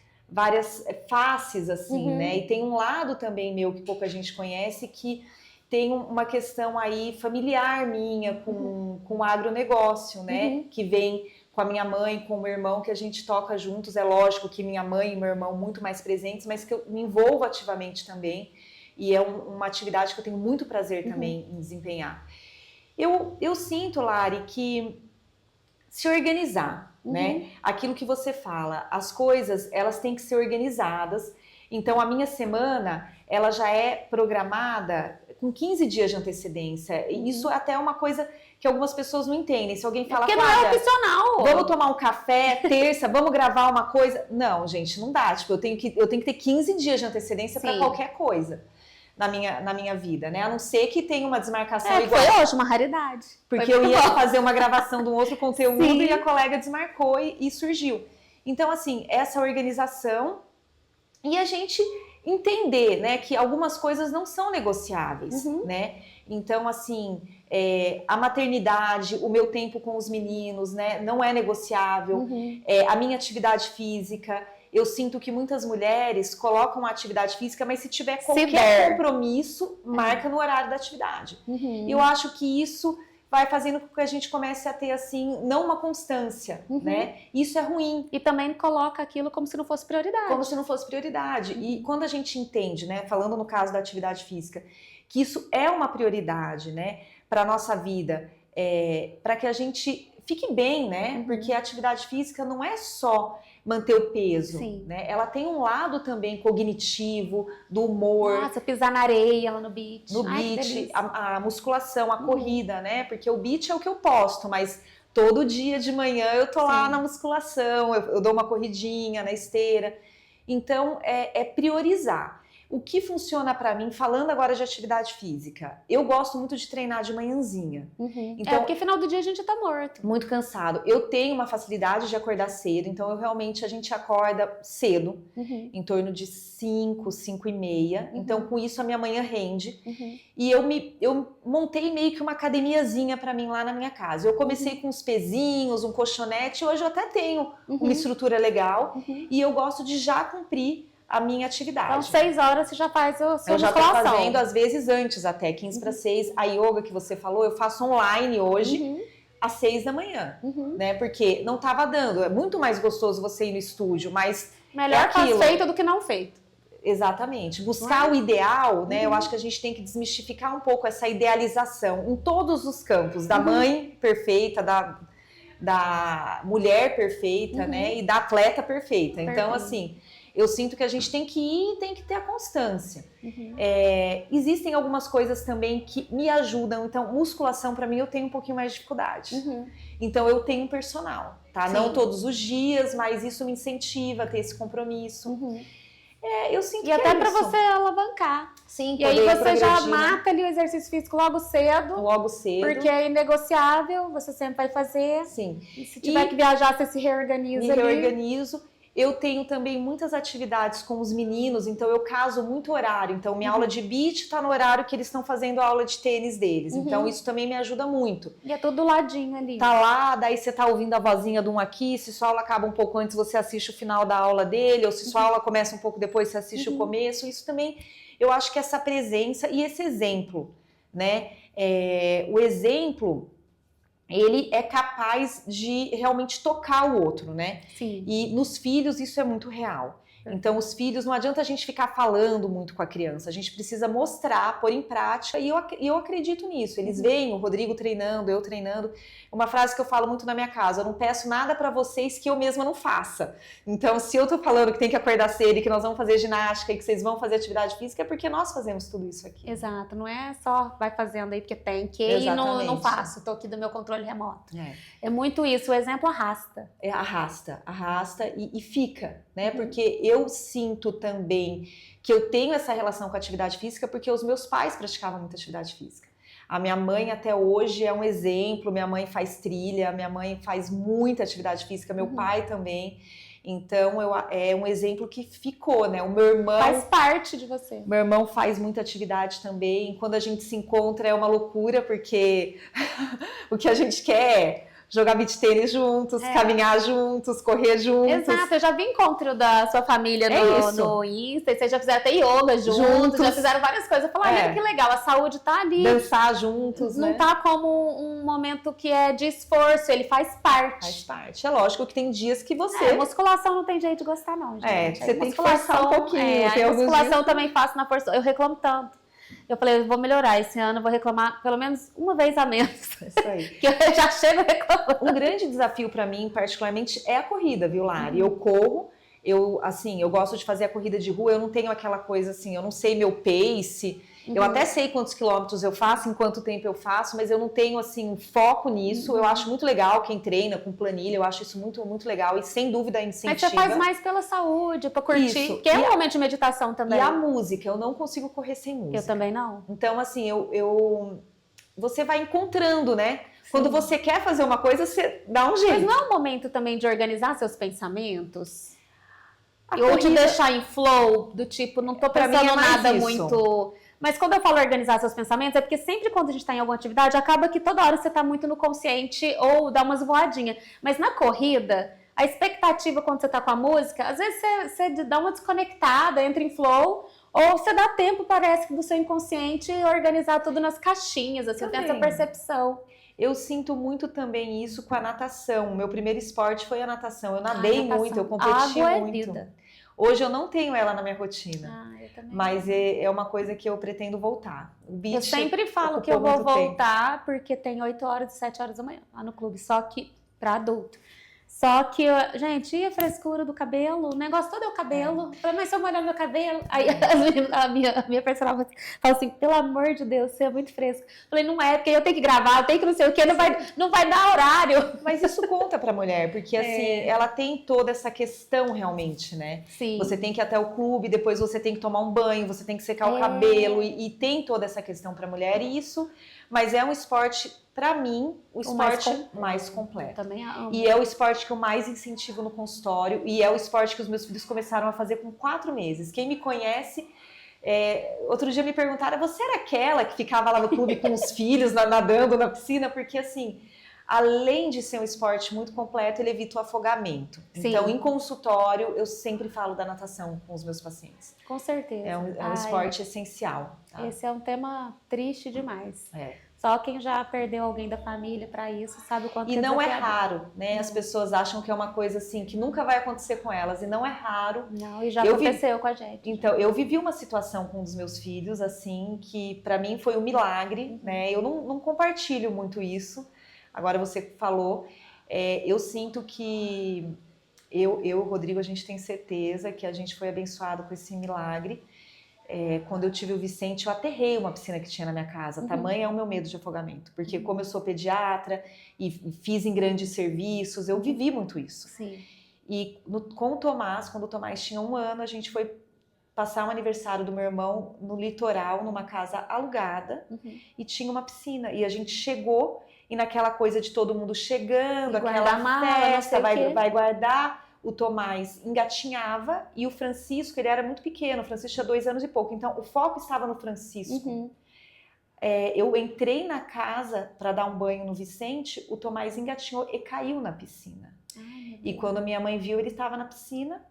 faces, assim, né? E tem um lado também meu que pouca gente conhece, que tem uma questão aí familiar minha com o agronegócio, né? Que vem com a minha mãe, com o meu irmão, que a gente toca juntos. É lógico que minha mãe e meu irmão muito mais presentes, mas que eu me envolvo ativamente também. E é uma atividade que eu tenho muito prazer também em desempenhar. Eu sinto, Lari, que se organizar, né? Aquilo que você fala, as coisas, elas têm que ser organizadas. Então, a minha semana, ela já é programada com 15 dias de antecedência. E isso até é uma coisa que algumas pessoas não entendem. Se alguém fala, porque não é opcional. Vamos tomar um café terça, vamos gravar uma coisa. Não, gente, não dá. Tipo, eu tenho que ter 15 dias de antecedência para qualquer coisa na minha vida, né? A não ser que tenha uma desmarcação igual. Foi hoje uma raridade. Porque eu ia fazer uma gravação de um outro conteúdo e a colega desmarcou e surgiu. Então, assim, essa organização e a gente entender, né, que algumas coisas não são negociáveis, né? Então, assim, a maternidade, o meu tempo com os meninos, né, não é negociável. A minha atividade física, eu sinto que muitas mulheres colocam a atividade física, mas se tiver qualquer compromisso, marca no horário da atividade. E eu acho que isso vai fazendo com que a gente comece a ter, assim, não uma constância, né? Isso é ruim. E também coloca aquilo como se não fosse prioridade. Como se não fosse prioridade. E quando a gente entende, né, falando no caso da atividade física, que isso é uma prioridade, né, para a nossa vida, para que a gente fique bem, né? Porque a atividade física não é só manter o peso, né? Ela tem um lado também cognitivo, do humor. Nossa, pisar na areia lá no beach. No beach, a musculação, a corrida, né? Porque o beach é o que eu posto, mas todo dia de manhã eu tô lá na musculação, eu dou uma corridinha na esteira. Então, é priorizar. O que funciona pra mim, falando agora de atividade física, eu gosto muito de treinar de manhãzinha. Então, porque final do dia a gente tá morto. Muito cansado. Eu tenho uma facilidade de acordar cedo, então a gente acorda cedo, em torno de 5, 5 e meia. Então, com isso, a minha manhã rende. E eu montei meio que uma academiazinha pra mim lá na minha casa. Eu comecei com uns pezinhos, um colchonete, hoje eu até tenho uma estrutura legal. E eu gosto de já cumprir a minha atividade. Então, 6 horas você já faz a sua musculação. Eu já tô fazendo, às vezes, antes até, 15 para 6. A yoga que você falou, eu faço online hoje, às 6 da manhã, né? Porque não tava dando. É muito mais gostoso você ir no estúdio, mas melhor faz feito do que não feito. Exatamente. Buscar o ideal, né? Eu acho que a gente tem que desmistificar um pouco essa idealização em todos os campos. Da mãe perfeita, da mulher perfeita, né? E da atleta perfeita. Então, assim, eu sinto que a gente tem que ir e tem que ter a constância. Existem algumas coisas também que me ajudam. Então, musculação, pra mim, eu tenho um pouquinho mais de dificuldade. Então, eu tenho um personal, tá? Não todos os dias, mas isso me incentiva a ter esse compromisso. Eu sinto que até pra você alavancar. Sim, e aí você já mata ali o exercício físico logo cedo. Logo cedo. Porque é inegociável, você sempre vai fazer. Sim. E se tiver que viajar, você se reorganiza ali. Me reorganizo. Eu tenho também muitas atividades com os meninos, então eu caso muito horário. Então, minha aula de beach está no horário que eles estão fazendo a aula de tênis deles. Então, isso também me ajuda muito. E é tudo do ladinho ali. Tá lá, daí você tá ouvindo a vozinha de um aqui. Se sua aula acaba um pouco antes, você assiste o final da aula dele. Ou se sua aula começa um pouco depois, você assiste o começo. Isso também, eu acho que essa presença e esse exemplo, né? O exemplo, ele é capaz de realmente tocar o outro, né? Sim. E nos filhos isso é muito real. Então, os filhos, não adianta a gente ficar falando muito com a criança, a gente precisa mostrar, pôr em prática, e eu acredito nisso. Eles veem o Rodrigo treinando, eu treinando. Uma frase que eu falo muito na minha casa: eu não peço nada pra vocês que eu mesma não faça. Então, se eu tô falando que tem que acordar cedo e que nós vamos fazer ginástica e que vocês vão fazer atividade física, é porque nós fazemos tudo isso aqui. Exato, não é só vai fazendo aí porque tem que e não faço, tô aqui do meu controle remoto. É muito isso, o exemplo arrasta. Arrasta e fica, né? Porque eu sinto também que eu tenho essa relação com a atividade física porque os meus pais praticavam muita atividade física. A minha mãe até hoje é um exemplo, minha mãe faz trilha, minha mãe faz muita atividade física, meu pai também. Então, é um exemplo que ficou, né? O meu irmão... Faz parte de você. Meu irmão faz muita atividade também. Quando a gente se encontra é uma loucura, porque o que a gente quer é jogar beach tênis juntos, caminhar juntos, correr juntos. Exato, eu já vi encontro da sua família no Insta, e vocês já fizeram até yoga juntos, já fizeram várias coisas. Eu falei, que legal, a saúde tá ali. Dançar juntos, não tá como um momento que é de esforço, ele faz parte. Faz parte. É lógico que tem dias que você... musculação não tem jeito de gostar não, gente. Você tem que forçar um pouquinho. A musculação também faço na força, eu reclamo tanto. Eu falei, eu vou melhorar esse ano, eu vou reclamar pelo menos uma vez a menos. Isso aí. Que eu já chego reclamando. Um grande desafio para mim, particularmente, é a corrida, viu, Lari? Eu corro, eu gosto de fazer a corrida de rua, eu não tenho aquela coisa assim, eu não sei meu pace, Eu até sei quantos quilômetros eu faço, em quanto tempo eu faço, mas eu não tenho, assim, foco nisso. Eu acho muito legal quem treina com planilha, eu acho isso muito, muito legal e sem dúvida incentiva. Mas você faz mais pela saúde, pra curtir, Isso. que é um momento de meditação também. E a música, eu não consigo correr sem música. Eu também não. Então, assim, você vai encontrando, né? Quando você quer fazer uma coisa, você dá um jeito. Mas não é um momento também de organizar seus pensamentos? Ou corrida... te deixar em flow, do tipo, não tô pensando nada muito... Mas quando eu falo organizar seus pensamentos, é porque sempre quando a gente tá em alguma atividade, acaba que toda hora você tá muito no consciente ou dá umas voadinhas. Mas na corrida, a expectativa quando você tá com a música, às vezes você dá uma desconectada, entra em flow, ou você dá tempo, parece, do seu inconsciente organizar tudo nas caixinhas, assim, eu tenho essa percepção. Eu sinto muito também isso com a natação. O meu primeiro esporte foi a natação. Eu nadei muito, eu competi Água muito. É vida. Hoje eu não tenho ela na minha rotina. Eu também. Mas é uma coisa que eu pretendo voltar. Eu sempre falo que eu vou voltar porque tem 8 horas e 7 horas da manhã lá no clube, só que para adulto. Só que, gente, e a frescura do cabelo? O negócio todo é o cabelo. Falei, mas se eu molhar meu cabelo... Aí a minha personal fala assim, pelo amor de Deus, você é muito fresca. Falei, não é, porque eu tenho que gravar, eu tenho que não sei o quê, não vai dar horário. Mas isso conta pra mulher, porque assim, ela tem toda essa questão realmente, né? Sim. Você tem que ir até o clube, depois você tem que tomar um banho, você tem que secar o cabelo, e tem toda essa questão pra mulher, e isso... Mas é um esporte, pra mim, o esporte mais completo. Também amo. E é o esporte que eu mais incentivo no consultório. E é o esporte que os meus filhos começaram a fazer com 4 meses. Quem me conhece... outro dia me perguntaram, você era aquela que ficava lá no clube com os filhos, nadando na piscina? Porque assim, além de ser um esporte muito completo, ele evita o afogamento. Sim. Então, em consultório, eu sempre falo da natação com os meus pacientes. Com certeza. É um esporte essencial. Tá? Esse é um tema triste demais. Só quem já perdeu alguém da família para isso sabe o quanto E não é raro, né? As pessoas acham que é uma coisa assim, que nunca vai acontecer com elas, e não é raro. Não, e já aconteceu com a gente. Então, eu vivi uma situação com um dos meus filhos, assim, que para mim foi um milagre, né? Eu não compartilho muito isso. Agora você falou, eu sinto que eu, Rodrigo, a gente tem certeza que a gente foi abençoado com esse milagre. Quando eu tive o Vicente, eu aterrei uma piscina que tinha na minha casa. Tamanho é o meu medo de afogamento. Porque como eu sou pediatra e fiz em grandes serviços, eu vivi muito isso. Sim. E com o Tomás, quando o Tomás tinha 1 ano, a gente foi passar um aniversário do meu irmão no litoral, numa casa alugada, e tinha uma piscina. E a gente chegou, e naquela coisa de todo mundo chegando, aquela festa, vai guardar... O Tomás engatinhava e o Francisco, ele era muito pequeno, o Francisco tinha 2 anos e pouco, então o foco estava no Francisco. Eu entrei na casa para dar um banho no Vicente, o Tomás engatinhou e caiu na piscina. E quando a minha mãe viu, ele estava na piscina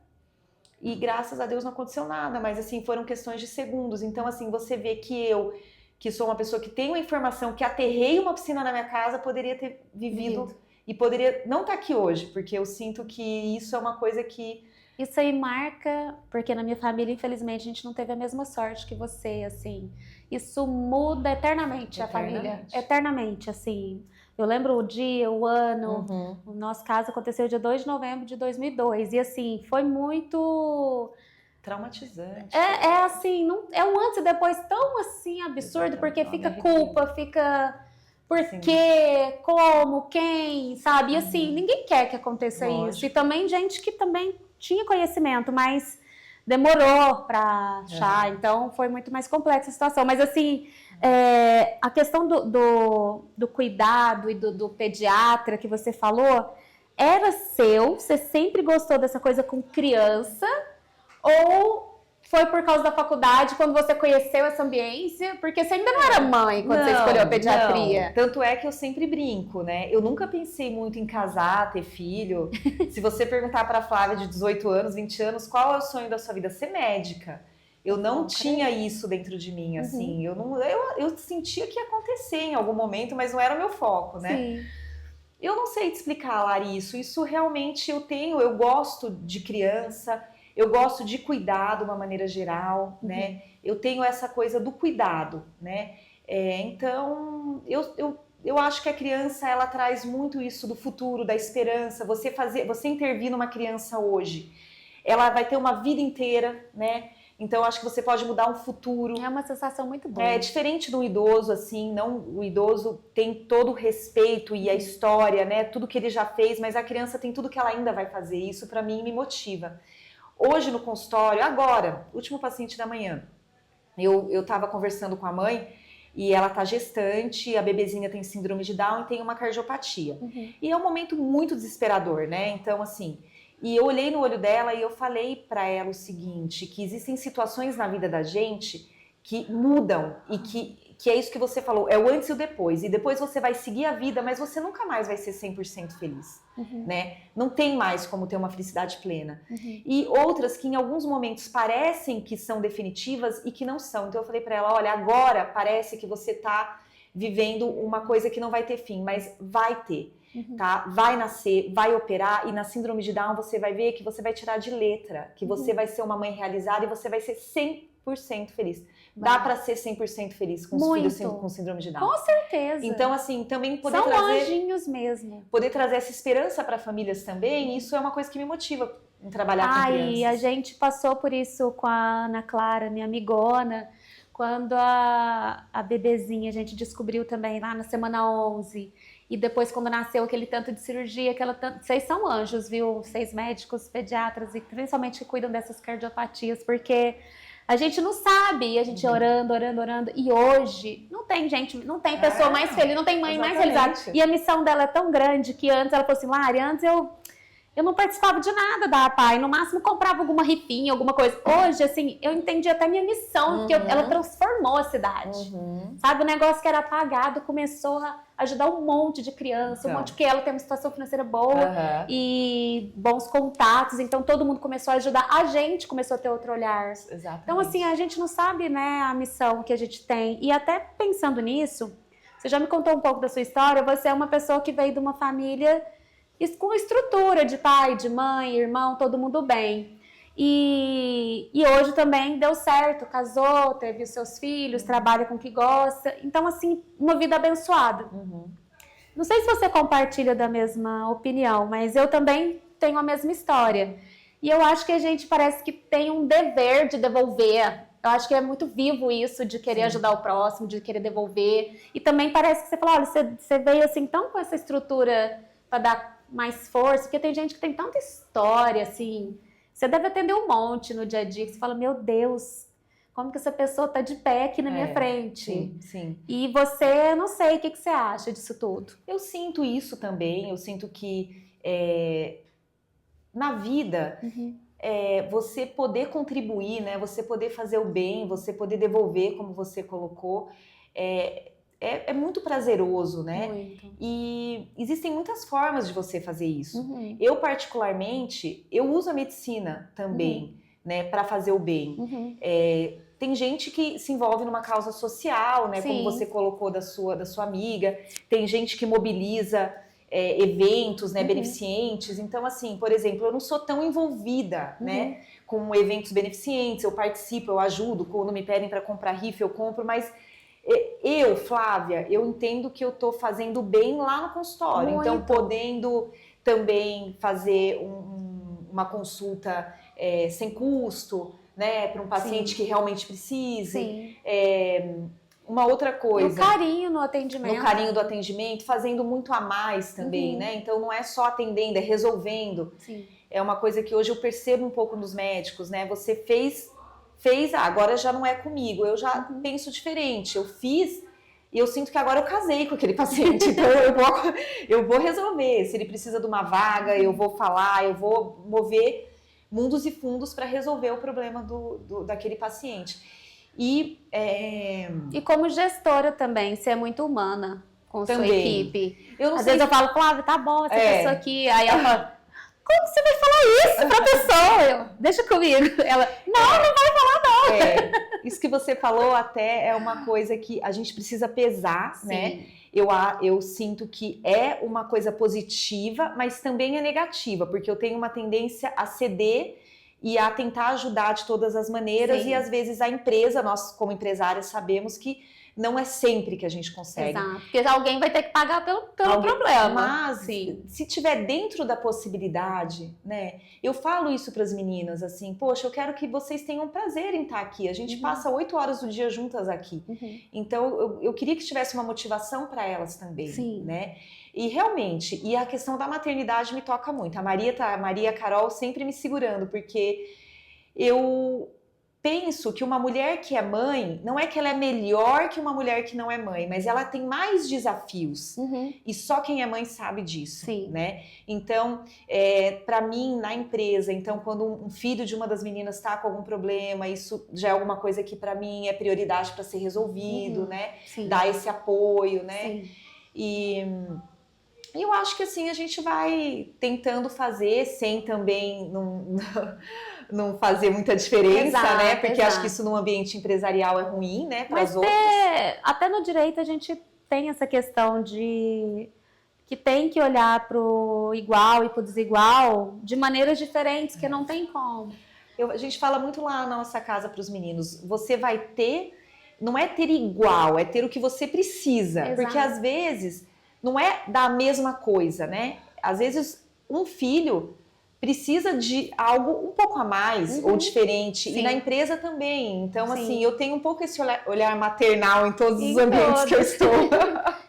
e graças a Deus não aconteceu nada, mas assim, foram questões de segundos. Então assim, você vê que eu, que sou uma pessoa que tem uma informação, que aterrei uma piscina na minha casa, poderia ter vivido... E poderia não estar aqui hoje, porque eu sinto que isso é uma coisa que... Isso aí marca, porque na minha família, infelizmente, a gente não teve a mesma sorte que você, assim. Isso muda eternamente a família. Eternamente, assim. Eu lembro o dia, o ano. O nosso caso aconteceu dia 2 de novembro de 2002. E, assim, foi muito... traumatizante. Assim, não, é um antes e depois tão, assim, absurdo, porque fica culpa, fica... Por quê? Como? Quem? Sabe? E assim, ninguém quer que aconteça isso. E também gente que também tinha conhecimento, mas demorou para achar. Então, foi muito mais complexa a situação. Mas assim, a questão do cuidado e do pediatra que você falou, era seu? Você sempre gostou dessa coisa com criança? Ou... foi por causa da faculdade, quando você conheceu essa ambiência? Porque você ainda não era mãe quando você escolheu a pediatria. Não. Tanto é que eu sempre brinco, né? Eu nunca pensei muito em casar, ter filho. Se você perguntar para a Flávia de 18 anos, 20 anos, qual é o sonho da sua vida? Ser médica. Eu não tinha isso dentro de mim, assim. Eu sentia que ia acontecer em algum momento, mas não era o meu foco, né? Sim. Eu não sei te explicar, Lari, isso. Isso realmente eu gosto de criança... Eu gosto de cuidar de uma maneira geral, né? Eu tenho essa coisa do cuidado, né? Então, eu acho que a criança, ela traz muito isso do futuro, da esperança. Você intervir numa criança hoje, ela vai ter uma vida inteira, né? Então, acho que você pode mudar um futuro. É uma sensação muito boa. É diferente do idoso, assim, não, o idoso tem todo o respeito e a história, né? Tudo que ele já fez, mas a criança tem tudo que ela ainda vai fazer. Isso, para mim, me motiva. Hoje, no consultório, agora, último paciente da manhã, eu tava conversando com a mãe e ela tá gestante, a bebezinha tem síndrome de Down e tem uma cardiopatia. E é um momento muito desesperador, né? Então, assim... E eu olhei no olho dela e eu falei para ela o seguinte, que existem situações na vida da gente que mudam e que é isso que você falou, é o antes e o depois. E depois você vai seguir a vida, mas você nunca mais vai ser 100% feliz, né? Não tem mais como ter uma felicidade plena. E outras que em alguns momentos parecem que são definitivas e que não são. Então eu falei para ela, olha, agora parece que você tá vivendo uma coisa que não vai ter fim, mas vai ter. Tá? Vai nascer, vai operar e na síndrome de Down você vai ver que você vai tirar de letra, que você vai ser uma mãe realizada e você vai ser 100% feliz. Dá pra ser 100% feliz com os filhos com síndrome de Down. Com certeza. Então, assim, também poder São trazer... anjinhos mesmo. Poder trazer essa esperança para famílias também, isso é uma coisa que me motiva em trabalhar com crianças. E a gente passou por isso com a Ana Clara, minha amigona, quando a bebezinha a gente descobriu também lá na semana 11. E depois, quando nasceu aquele tanto de cirurgia, vocês são anjos, viu? 6 médicos, pediatras e principalmente que cuidam dessas cardiopatias, porque a gente não sabe, e a gente orando. E hoje não tem pessoa mais feliz, não tem mãe mais realizada. E a missão dela é tão grande que antes ela falou assim, Lari, antes eu não participava de nada da APAI, no máximo comprava alguma rifinha, alguma coisa. Hoje, assim, eu entendi até minha missão, porque ela transformou a cidade. Sabe, o negócio que era apagado começou a ajudar um monte de criança, um monte, porque ela tem uma situação financeira boa e bons contatos, então todo mundo começou a ajudar, a gente começou a ter outro olhar. Exatamente. Então, assim, a gente não sabe, né, a missão que a gente tem. E até pensando nisso, você já me contou um pouco da sua história, você é uma pessoa que veio de uma família com estrutura de pai, de mãe, irmão, todo mundo bem. E hoje também deu certo, casou, teve os seus filhos, trabalha com o que gosta. Então, assim, uma vida abençoada. Não sei se você compartilha da mesma opinião, mas eu também tenho a mesma história. E eu acho que a gente parece que tem um dever de devolver. Eu acho que é muito vivo isso, de querer ajudar o próximo, de querer devolver. E também parece que você fala, olha, você veio assim tão com essa estrutura para dar mais força, porque tem gente que tem tanta história, assim, você deve atender um monte no dia a dia, que você fala, meu Deus, como que essa pessoa tá de pé aqui na minha frente? Sim. E você, não sei, o que você acha disso tudo? Eu sinto isso também, eu sinto que na vida, você poder contribuir, né, você poder fazer o bem, você poder devolver, como você colocou, é muito prazeroso, né? Muito. E existem muitas formas de você fazer isso. Eu, particularmente, eu uso a medicina também, né, para fazer o bem. Tem gente que se envolve numa causa social, né, como você colocou da sua amiga. Tem gente que mobiliza eventos, né, beneficentes. Então, assim, por exemplo, eu não sou tão envolvida, né, com eventos beneficentes. Eu participo, eu ajudo. Quando me pedem para comprar rifa, eu compro, mas... Eu, Flávia, eu entendo que eu tô fazendo bem lá no consultório. Muito. Então, podendo também fazer uma consulta sem custo, né, para um paciente que realmente precise. Uma outra coisa. E o carinho no atendimento. No carinho do atendimento, fazendo muito a mais também, né? Então, não é só atendendo, é resolvendo. É uma coisa que hoje eu percebo um pouco nos médicos, né? Você fez, agora já não é comigo, eu já penso diferente, eu fiz e eu sinto que agora eu casei com aquele paciente, então eu vou resolver, se ele precisa de uma vaga, eu vou falar, eu vou mover mundos e fundos para resolver o problema daquele paciente. E como gestora também, você é muito humana com sua equipe. Às vezes eu falo, Flávia, tá bom essa pessoa aqui, aí ela fala... Como você vai falar isso pra pessoa? Deixa comigo. Ela, não vai falar não. Isso que você falou até é uma coisa que a gente precisa pesar, né? Eu sinto que é uma coisa positiva, mas também é negativa, porque eu tenho uma tendência a ceder e a tentar ajudar de todas as maneiras. E às vezes a empresa, nós como empresárias sabemos que não é sempre que a gente consegue. Exato, porque alguém vai ter que pagar pelo problema. Mas, sim, se tiver dentro da possibilidade, né? Eu falo isso para as meninas, assim, poxa, eu quero que vocês tenham prazer em estar aqui. A gente passa 8 horas do dia juntas aqui. Então, eu queria que tivesse uma motivação para elas também, sim, né? E realmente, e a questão da maternidade me toca muito. A Maria e a Carol sempre me segurando, porque eu penso que uma mulher que é mãe, não é que ela é melhor que uma mulher que não é mãe, mas ela tem mais desafios. E só quem é mãe sabe disso, sim, né? Então, para mim, na empresa, então, quando um filho de uma das meninas está com algum problema, isso já é alguma coisa que para mim é prioridade para ser resolvido, né? sim, Dar esse apoio, né? sim. E eu acho que assim a gente vai tentando fazer sem também não fazer muita diferença, Exato, né? Porque acho que exato. isso num ambiente empresarial é ruim, né? Para Mas as outras. até no direito a gente tem essa questão de que tem que olhar para o igual e para o desigual de maneiras diferentes, que não tem como. A gente fala muito lá na nossa casa para os meninos, você vai ter, não é ter igual, é ter o que você precisa. Exato. Porque às vezes não é da mesma coisa, né? Às vezes um filho precisa de algo um pouco a mais ou diferente. Sim. E na empresa também. Então, Sim. assim, eu tenho um pouco esse olhar maternal em todos Em os ambientes que eu todos. estou.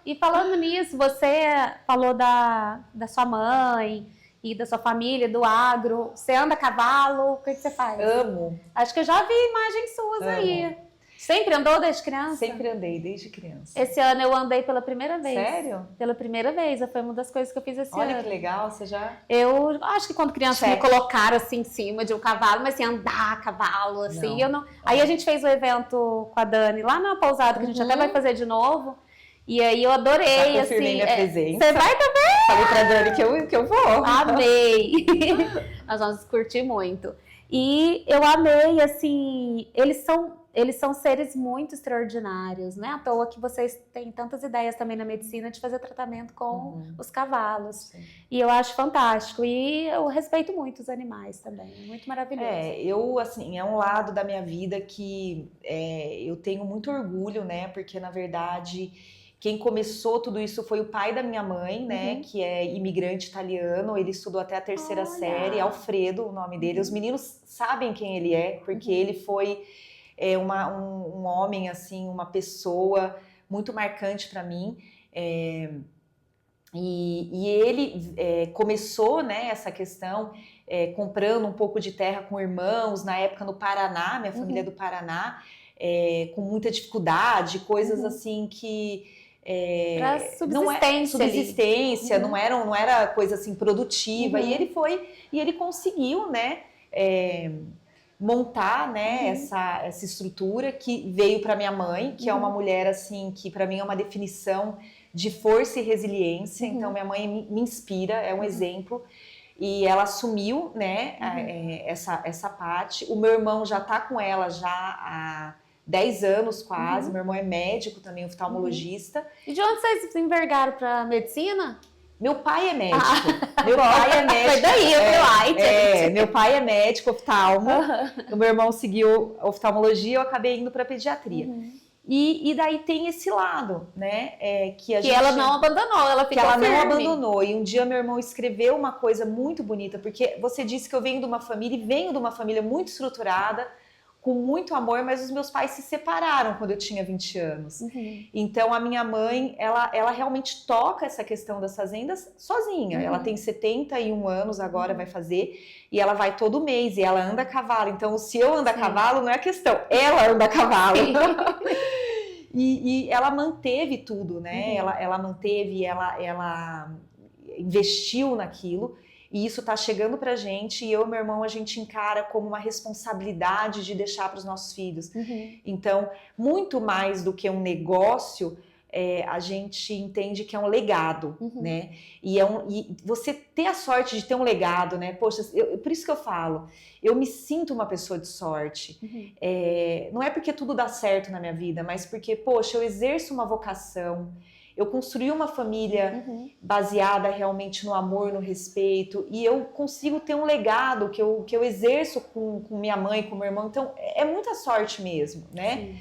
E falando nisso, você falou da sua mãe e da sua família, do agro. Você anda a cavalo? O que você faz? Amo. Acho que eu já vi imagens suas aí. Sempre andou desde criança? Sempre andei, desde criança. Esse ano eu andei pela primeira vez. Sério? Pela primeira vez. Foi uma das coisas que eu fiz esse ano. Olha que legal, você já... Eu acho que quando criança me colocaram assim em cima de um cavalo, mas assim, andar a cavalo, assim, Não. eu não... Aí a gente fez o evento com a Dani lá na pousada, que a gente até vai fazer de novo. E aí eu adorei, já confirmei assim... minha presença. Você vai também? Falei pra Dani que eu vou. Amei! Nós vamos curtir muito. E eu amei, assim, eles são seres muito extraordinários, né? À toa que vocês têm tantas ideias também na medicina de fazer tratamento com os cavalos. Sim. E eu acho fantástico. E eu respeito muito os animais também. É muito maravilhoso. Assim, é um lado da minha vida que eu tenho muito orgulho, né? Porque, na verdade, quem começou tudo isso foi o pai da minha mãe, né? Que é imigrante italiano. Ele estudou até a terceira série. Alfredo, o nome dele. Os meninos sabem quem ele é, porque ele foi... um homem, assim, uma pessoa muito marcante para mim. E ele começou, né, essa questão comprando um pouco de terra com irmãos, na época no Paraná, minha família é do Paraná, com muita dificuldade, coisas assim que... Pra subsistência, não era coisa assim produtiva. E ele conseguiu, né, montar, né, essa estrutura que veio para minha mãe, que é uma mulher assim que para mim é uma definição de força e resiliência. Então minha mãe me inspira, é um exemplo. E ela assumiu, né, essa parte. O meu irmão já está com ela já há 10 anos quase. Meu irmão é médico também, oftalmologista. E de onde vocês envergaram para medicina? Meu pai é médico. Meu pai é médico. Foi daí, eu falei, meu pai é médico, oftalmo. O meu irmão seguiu oftalmologia, eu acabei indo para pediatria. E daí tem esse lado, né? Que ela não abandonou, ela ficou firme. Não abandonou. E um dia meu irmão escreveu uma coisa muito bonita, porque você disse que eu venho de uma família, e venho de uma família muito estruturada, com muito amor, mas os meus pais se separaram quando eu tinha 20 anos. Então a minha mãe, ela realmente toca essa questão das fazendas sozinha. Ela tem 71 anos agora, vai fazer, e ela vai todo mês, e ela anda a cavalo. Então se eu ando a cavalo, não é questão, ela anda a cavalo. E ela manteve tudo, né? Ela manteve, ela investiu naquilo. E isso está chegando para a gente, e eu e meu irmão, a gente encara como uma responsabilidade de deixar para os nossos filhos. Então, muito mais do que um negócio, a gente entende que é um legado, né? E você ter a sorte de ter um legado, né? Poxa, por isso que eu falo, eu me sinto uma pessoa de sorte. Não é porque tudo dá certo na minha vida, mas porque, poxa, eu exerço uma vocação. Eu construí uma família baseada realmente no amor, no respeito, e eu consigo ter um legado que eu exerço com minha mãe, com meu irmão. Então, é muita sorte mesmo, né?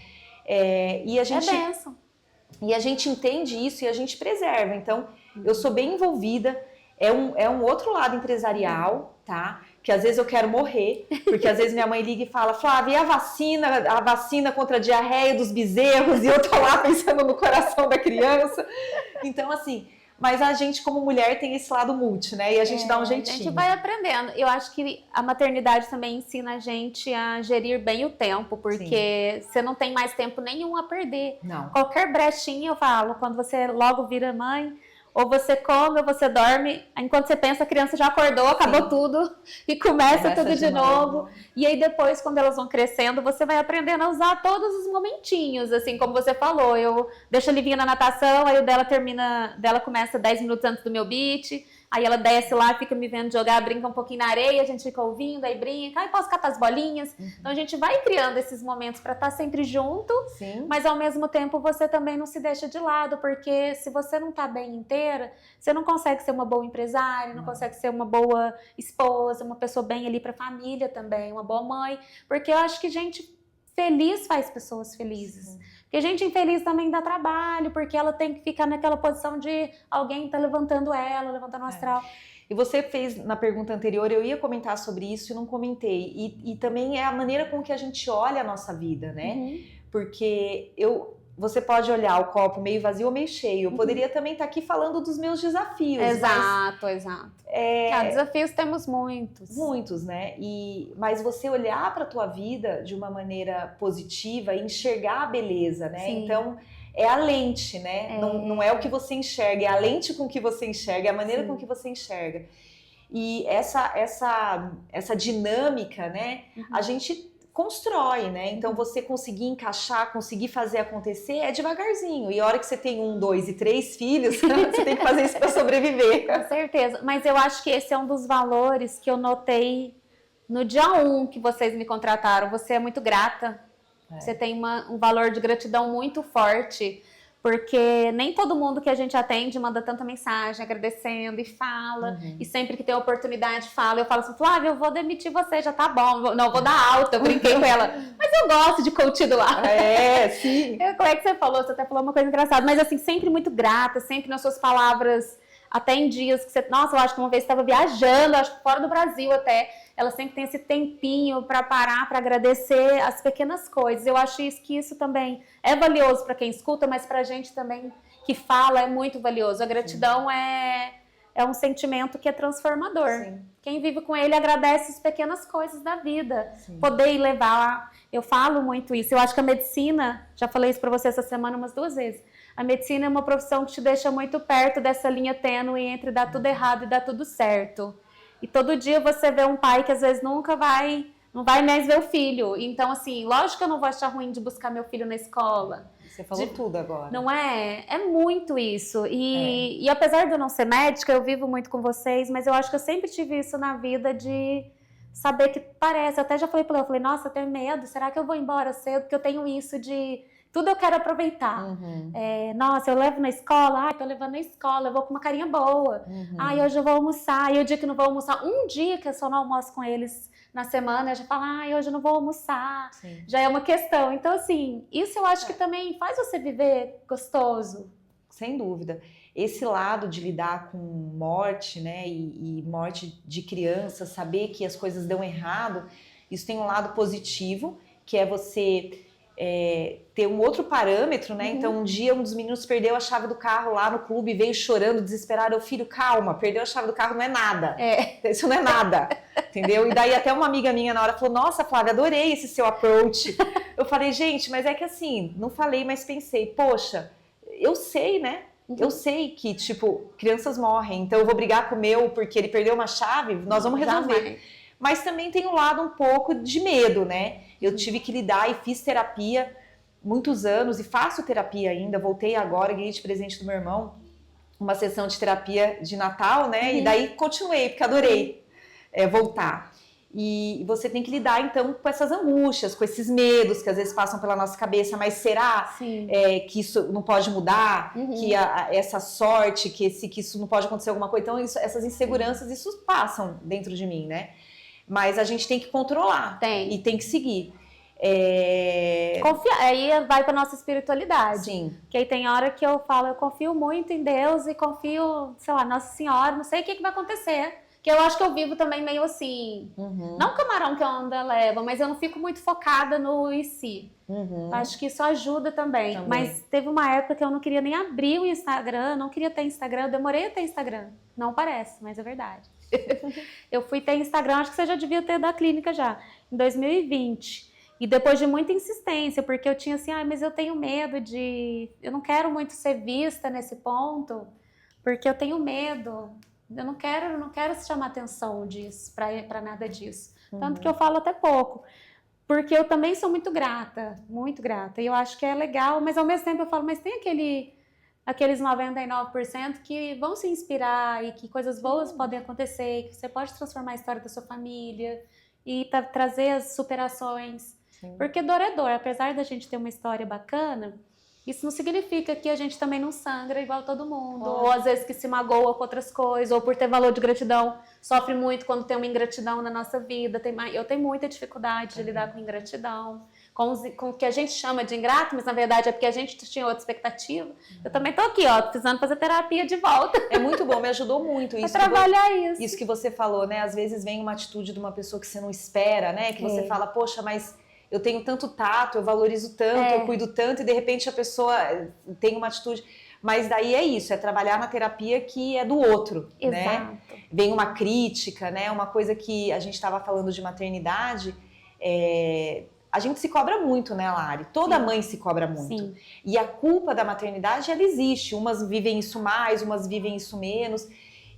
E a gente... É benção. E a gente entende isso e a gente preserva. Então, eu sou bem envolvida. É um outro lado empresarial, tá? Que às vezes eu quero morrer, porque às vezes minha mãe liga e fala, Flávia, e a vacina contra a diarreia dos bezerros? E eu tô lá pensando no coração da criança. Então, assim, mas a gente como mulher tem esse lado multi, né? E a gente dá um jeitinho. A gente vai aprendendo. Eu acho que a maternidade também ensina a gente a gerir bem o tempo, porque você não tem mais tempo nenhum a perder. Não. Qualquer brechinha, eu falo, quando você logo vira mãe, ou você come ou você dorme, enquanto você pensa, a criança já acordou, acabou tudo e começa tudo de novo. E aí depois, quando elas vão crescendo, você vai aprendendo a usar todos os momentinhos, assim como você falou. Eu deixo a Livinha na natação, aí o dela começa 10 minutos antes do meu beat. Aí ela desce lá, fica me vendo jogar, brinca um pouquinho na areia, a gente fica ouvindo, aí brinca, aí posso catar as bolinhas. Então a gente vai criando esses momentos para estar sempre junto, mas ao mesmo tempo você também não se deixa de lado, porque se você não tá bem inteira, você não consegue ser uma boa empresária, não consegue ser uma boa esposa, uma pessoa bem ali para a família também, uma boa mãe, porque eu acho que gente feliz faz pessoas felizes. Porque gente infeliz também dá trabalho, porque ela tem que ficar naquela posição de alguém tá levantando ela, levantando o astral. E você fez na pergunta anterior, eu ia comentar sobre isso e não comentei. E também é a maneira com que a gente olha a nossa vida, né? Porque você pode olhar o copo meio vazio ou meio cheio. Eu poderia também estar aqui falando dos meus desafios. Exato. Desafios temos muitos. Muitos, né? Mas você olhar para a tua vida de uma maneira positiva e enxergar a beleza, né? Sim. Então, é a lente, né? Não é o que você enxerga, é a lente com que você enxerga, é a maneira com que você enxerga. E essa dinâmica, né? A gente constrói, né? Então você conseguir encaixar, conseguir fazer acontecer é devagarzinho. E a hora que você tem 1, 2 e 3 filhos, você tem que fazer isso para sobreviver. Com certeza. Mas eu acho que esse é um dos valores que eu notei no dia 1 que vocês me contrataram. Você é muito grata. Você tem um valor de gratidão muito forte. Porque nem todo mundo que a gente atende manda tanta mensagem agradecendo e fala. E sempre que tem oportunidade fala. Eu falo assim, Flávia, eu vou demitir você, já tá bom. Não, eu vou dar alta. Eu brinquei com ela. Mas eu gosto de continuar. Sim. Como é que você falou? Você até falou uma coisa engraçada. Mas assim, sempre muito grata, sempre nas suas palavras. Até em dias que você... Nossa, eu acho que uma vez estava viajando, acho que fora do Brasil até. Ela sempre tem esse tempinho para parar, para agradecer as pequenas coisas. Eu acho que isso também é valioso para quem escuta, mas para a gente também que fala é muito valioso. A gratidão é um sentimento que é transformador. Quem vive com ele agradece as pequenas coisas da vida. Poder ir levar... Eu falo muito isso. Eu acho que a medicina, já falei isso para você essa semana umas 2 vezes, a medicina é uma profissão que te deixa muito perto dessa linha tênue entre dar tudo errado e dar tudo certo. E todo dia você vê um pai que às vezes não vai mais ver o filho. Então, assim, lógico que eu não vou achar ruim de buscar meu filho na escola. Você falou tudo agora. Não é? É muito isso. E apesar de eu não ser médica, eu vivo muito com vocês, mas eu acho que eu sempre tive isso na vida de saber que parece. Eu até já falei pra ela, eu falei, nossa, eu tenho medo, será que eu vou embora cedo? Porque eu tenho isso de... Tudo eu quero aproveitar. Nossa, eu levo na escola, tô levando na escola, eu vou com uma carinha boa. Hoje eu vou almoçar, e o dia que não vou almoçar, um dia que eu só não almoço com eles na semana, eu já falo, hoje eu não vou almoçar. Já é uma questão. Então, assim, isso eu acho que também faz você viver gostoso. Sem dúvida. Esse lado de lidar com morte, né, e morte de criança, saber que as coisas dão errado, isso tem um lado positivo, que é você... ter um outro parâmetro, né? Então um dia um dos meninos perdeu a chave do carro lá no clube, veio chorando, desesperado, eu, filho, calma, perdeu a chave do carro, não é nada, isso não é nada, entendeu? E daí até uma amiga minha na hora falou, nossa, Flávia, adorei esse seu approach. Eu falei, gente, mas é que assim, não falei, mas pensei, poxa, eu sei, né? Eu sei que, tipo, crianças morrem, então eu vou brigar com o meu porque ele perdeu uma chave, nós vamos resolver. Mas também tem um lado um pouco de medo, né? Eu tive que lidar e fiz terapia muitos anos e faço terapia ainda. Voltei agora, ganhei de presente do meu irmão uma sessão de terapia de Natal, né? E daí continuei, porque adorei voltar. E você tem que lidar, então, com essas angústias, com esses medos que às vezes passam pela nossa cabeça. Mas será que isso não pode mudar? Que essa sorte, que isso não pode acontecer alguma coisa? Então, essas inseguranças, isso passam dentro de mim, né? Mas a gente tem que controlar e tem que seguir. Aí vai para nossa espiritualidade. Sim. Que aí tem hora que eu falo, eu confio muito em Deus e confio, sei lá, Nossa Senhora, não sei o que vai acontecer. Que eu acho que eu vivo também meio assim, não camarão que a onda leva, mas eu não fico muito focada no e se. Acho que isso ajuda também. Mas teve uma época que eu não queria nem abrir o Instagram, não queria ter Instagram, eu demorei a ter Instagram. Não parece, mas é verdade. Eu fui ter Instagram, acho que você já devia ter da clínica já, em 2020. E depois de muita insistência, porque eu tinha assim, mas eu tenho medo eu não quero muito ser vista nesse ponto, porque eu tenho medo. Eu não quero chamar atenção disso, para nada disso. Tanto que eu falo até pouco. Porque eu também sou muito grata. E eu acho que é legal, mas ao mesmo tempo eu falo, mas tem aqueles 99% que vão se inspirar e que coisas boas podem acontecer, que você pode transformar a história da sua família e trazer as superações. Sim. Porque dor é dor. Apesar da gente ter uma história bacana, isso não significa que a gente também não sangra igual todo mundo. Ou às vezes que se magoa com outras coisas, ou por ter valor de gratidão, sofre muito quando tem uma ingratidão na nossa vida. Eu tenho muita dificuldade de lidar com ingratidão, com o que a gente chama de ingrato, mas na verdade é porque a gente tinha outra expectativa. Eu também tô aqui, precisando fazer terapia de volta. É muito bom, me ajudou muito isso. Trabalhar isso. Isso que você falou, né? Às vezes vem uma atitude de uma pessoa que você não espera, né? Que você fala, poxa, mas eu tenho tanto tato, eu valorizo tanto, eu cuido tanto, e de repente a pessoa tem uma atitude. Mas daí é isso, é trabalhar na terapia que é do outro, né? Vem uma crítica, né? Uma coisa que a gente estava falando de maternidade, a gente se cobra muito, né, Lari? Toda mãe se cobra muito. Sim. E a culpa da maternidade, ela existe. Umas vivem isso mais, umas vivem isso menos.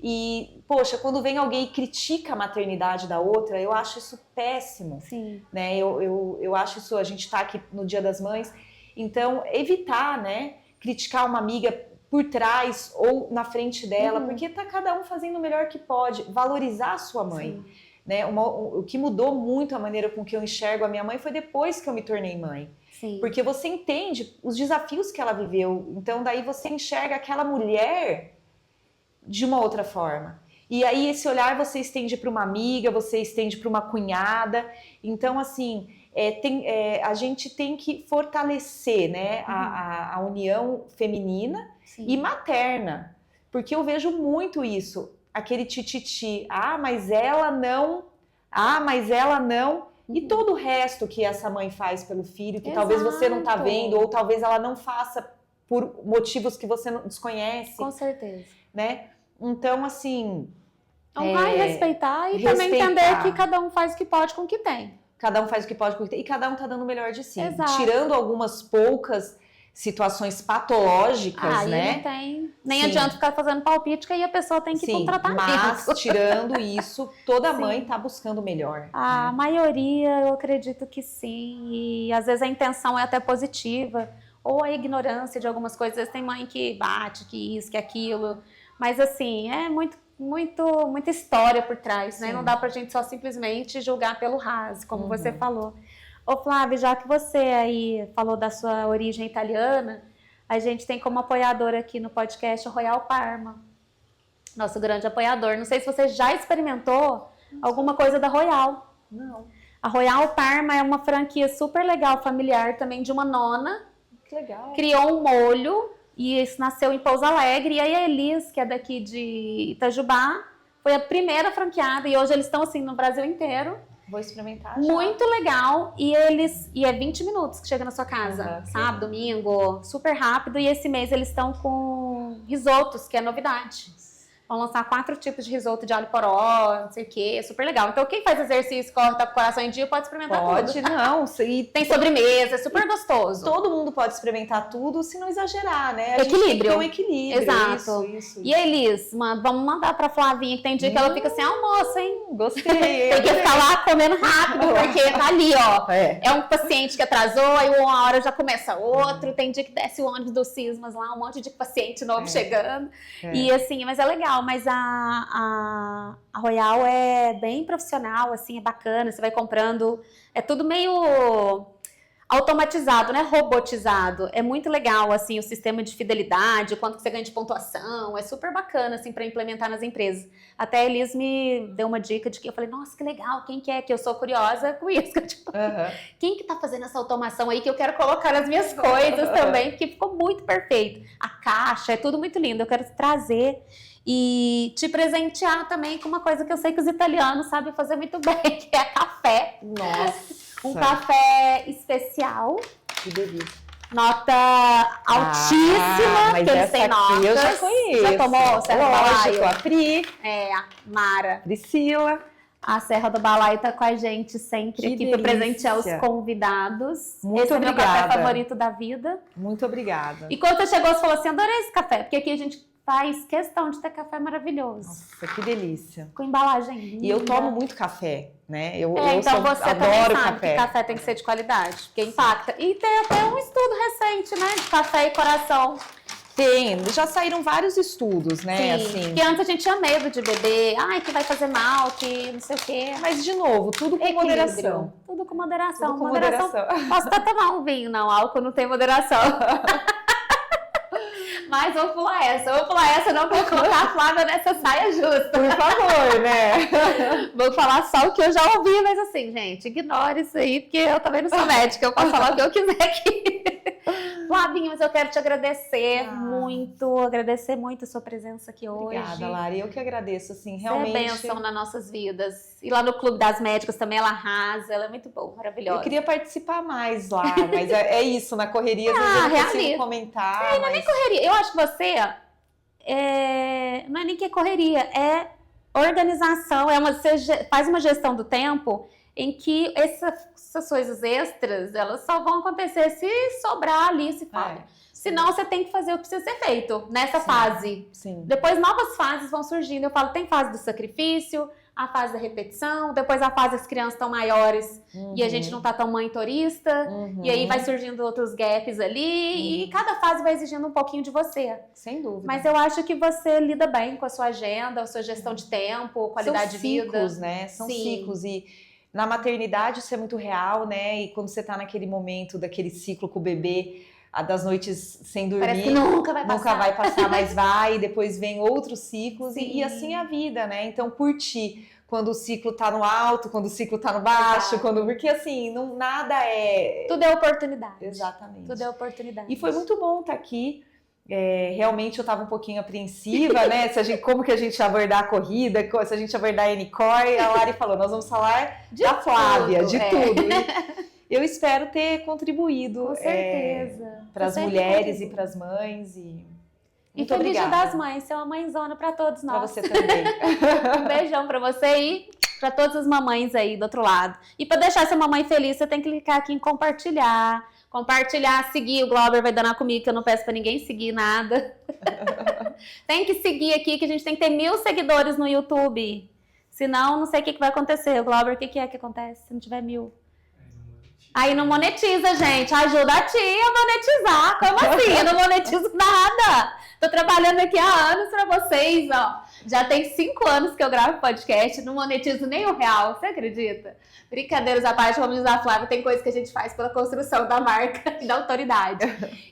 E, poxa, quando vem alguém e critica a maternidade da outra, eu acho isso péssimo. Sim. Né? Eu acho isso, a gente tá aqui no Dia das Mães, então evitar, né, criticar uma amiga por trás ou na frente dela, porque tá cada um fazendo o melhor que pode, valorizar a sua mãe. Né? O que mudou muito a maneira com que eu enxergo a minha mãe foi depois que eu me tornei mãe. Sim. Porque você entende os desafios que ela viveu, então daí você enxerga aquela mulher de uma outra forma. E aí esse olhar você estende para uma amiga, você estende para uma cunhada. Então, assim, a gente tem que fortalecer, né, a união feminina e materna. Porque eu vejo muito isso, aquele tititi. Mas ela não. E todo o resto que essa mãe faz pelo filho, que talvez você não está vendo, ou talvez ela não faça por motivos que você não desconhece. Com certeza. Né? Então, assim... Vai respeitar e também entender que cada um faz o que pode com o que tem. Cada um faz o que pode com o que tem. E cada um tá dando o melhor de si. Exato. Tirando algumas poucas situações patológicas, né? Não tem... Nem adianta ficar fazendo palpite, que aí a pessoa tem que ir para um tratamento. Mas, tirando isso, toda mãe tá buscando o melhor. A maioria, eu acredito que sim. E às vezes a intenção é até positiva. Ou a ignorância de algumas coisas. Às vezes tem mãe que bate, que isso, que aquilo. Mas assim, é muita história por trás, né? Não dá pra gente só simplesmente julgar pelo raso, como você falou. Ô Flávia, já que você aí falou da sua origem italiana, a gente tem como apoiador aqui no podcast o Royal Parma. Nosso grande apoiador. Não sei se você já experimentou alguma coisa da Royal. Não. A Royal Parma é uma franquia super legal, familiar, também de uma nona. Que legal. Criou um molho. E isso nasceu em Pouso Alegre. E aí a Elis, que é daqui de Itajubá, foi a primeira franqueada. E hoje eles estão assim no Brasil inteiro. Vou experimentar já. Muito legal. E é 20 minutos que chega na sua casa. Sábado, domingo, super rápido. E esse mês eles estão com risotos, que é novidade. Vão lançar 4 tipos de risoto de alho poró, não sei o quê, super legal. Então quem faz exercício, corre, tá com o coração em dia, pode experimentar tudo. Pode, não. Tem sobremesa, é super gostoso. Todo mundo pode experimentar tudo, se não exagerar, né? A equilíbrio. Gente tem que ter um equilíbrio. Exato. Isso. E a Elis, vamos mandar pra Flavinha, que tem dia que ela fica sem almoço, hein? Gostei. Tem que ficar lá comendo rápido, porque tá ali, ó. É um paciente que atrasou, aí uma hora já começa outro. Tem dia que desce o ônibus dos cismas lá, um monte de paciente novo chegando. E assim, mas é legal. Mas a Royal é bem profissional, assim, é bacana. Você vai comprando, é tudo meio automatizado, né? Robotizado. É muito legal, assim, o sistema de fidelidade, o quanto que você ganha de pontuação. É super bacana, assim, para implementar nas empresas. Até a Elis me deu uma dica de que eu falei, nossa, que legal, quem que é? Que eu sou curiosa com isso. Tipo, quem que tá fazendo essa automação aí que eu quero colocar nas minhas coisas também? Porque ficou muito perfeito. A caixa, é tudo muito lindo. Eu quero trazer e te presentear também com uma coisa que eu sei que os italianos sabem fazer muito bem, que é café. Nossa! Um café especial. Que delícia. Nota altíssima, mas que eles têm notas. Eu já conheço. Já tomou Serra do Balaio? A Pri. A Mara. Priscila. A Serra do Balaio tá com a gente sempre que aqui delícia. para presentear os convidados. Muito esse obrigada. É o meu café favorito da vida. Muito obrigada. E quando você chegou, você falou assim, adorei esse café, porque aqui a gente faz questão de ter café maravilhoso. Nossa, que delícia. Com embalagem linda. E eu tomo muito café, né? Então você também adoro sabe café. que café tem que ser de qualidade, porque impacta. E tem até um estudo recente, né? De café e coração. Tem, já saíram vários estudos, né? Sim, assim. porque antes a gente tinha medo de beber, ai, que vai fazer mal, que não sei o quê. Mas, de novo, tudo com Equilíbrio. moderação. Tudo com moderação. Tudo com moderação. Posso até tomar um vinho, não, álcool não tem moderação. Mas vou pular essa, não vou colocar a Flávia nessa saia justa. Por favor, né? Vou falar só o que eu já ouvi, mas assim, gente, ignore isso aí, porque eu também não sou médica, eu posso falar o que eu quiser aqui. Flavinha, mas eu quero te agradecer agradecer muito a sua presença aqui hoje. Obrigada, Lari, eu que agradeço, assim, realmente. Você é bênção nas nossas vidas. E lá no Clube das Médicas também ela arrasa, ela é muito boa, maravilhosa. Eu queria participar mais lá, mas é isso, na correria, às vezes eu não consigo comentar. Não é nem correria, eu acho que você, não é nem que é correria, é organização, você faz uma gestão do tempo em que essas coisas extras, elas só vão acontecer se sobrar ali, se falta. Senão você tem que fazer o que precisa ser feito nessa fase. Sim. Depois novas fases vão surgindo. Eu falo, tem fase do sacrifício, a fase da repetição, depois a fase das crianças estão maiores e a gente não tá tão mãe-torista, e aí vai surgindo outros gaps ali, e cada fase vai exigindo um pouquinho de você. Sem dúvida. Mas eu acho que você lida bem com a sua agenda, a sua gestão de tempo, qualidade de vida. São ciclos, né? São ciclos. E na maternidade isso é muito real, né? E quando você tá naquele momento daquele ciclo com o bebê, das noites sem dormir. Parece que nunca vai passar. Nunca vai passar, mas vai. E depois vem outros ciclos. E assim é a vida, né? Então, curtir quando o ciclo tá no alto, quando o ciclo tá no baixo. Porque assim, nada é... Tudo é oportunidade. Exatamente. Tudo é oportunidade. E foi muito bom estar aqui. Realmente eu estava um pouquinho apreensiva, né? Como que a gente ia abordar a corrida, se a gente ia abordar a Nicole. A Lari falou, nós vamos falar da Flávia, de tudo. E eu espero ter contribuído com certeza. Para as mulheres e para as mães. E muito feliz Dia obrigada. das Mães, você é uma mãezona para todos nós. Para você também. Um beijão para você e para todas as mamães aí do outro lado. E para deixar essa mamãe feliz, você tem que clicar aqui em compartilhar. Seguir, o Glauber vai danar comigo, que eu não peço pra ninguém seguir nada. Tem que seguir aqui, que a gente tem que ter 1000 seguidores no YouTube. Senão, não sei o que vai acontecer. O Glauber, o que é que acontece se não tiver 1000? Aí não monetiza, gente. Ajuda a tia a monetizar. Como assim? Eu não monetizo nada. Tô trabalhando aqui há anos pra vocês, ó. Já tem 5 anos que eu gravo podcast, não monetizo nem R$1. Você acredita? Brincadeiras à parte, como diz a Flávia, tem coisa que a gente faz pela construção da marca e da autoridade.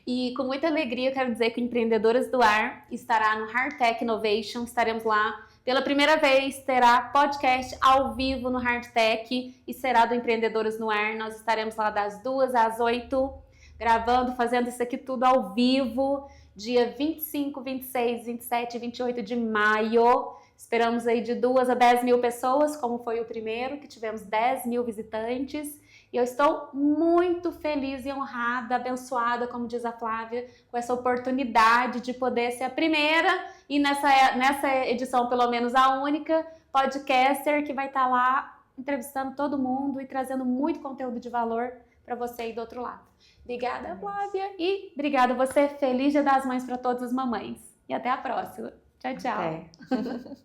E com muita alegria eu quero dizer que o Empreendedoras do Ar estará no Hardtech Innovation. Estaremos lá. Pela primeira vez, terá podcast ao vivo no Hardtech e será do Empreendedoras no Ar. Nós estaremos lá das 2 às 8, gravando, fazendo isso aqui tudo ao vivo, dia 25, 26, 27 e 28 de maio. Esperamos aí de 2 a 10 mil pessoas, como foi o primeiro, que tivemos 10 mil visitantes. E eu estou muito feliz e honrada, abençoada, como diz a Flávia, com essa oportunidade de poder ser a primeira e nessa edição, pelo menos a única, podcaster que vai estar lá entrevistando todo mundo e trazendo muito conteúdo de valor para você aí do outro lado. Obrigada, Flávia, e obrigada a você. Feliz Dia das Mães para todas as mamães. E até a próxima. Tchau, tchau.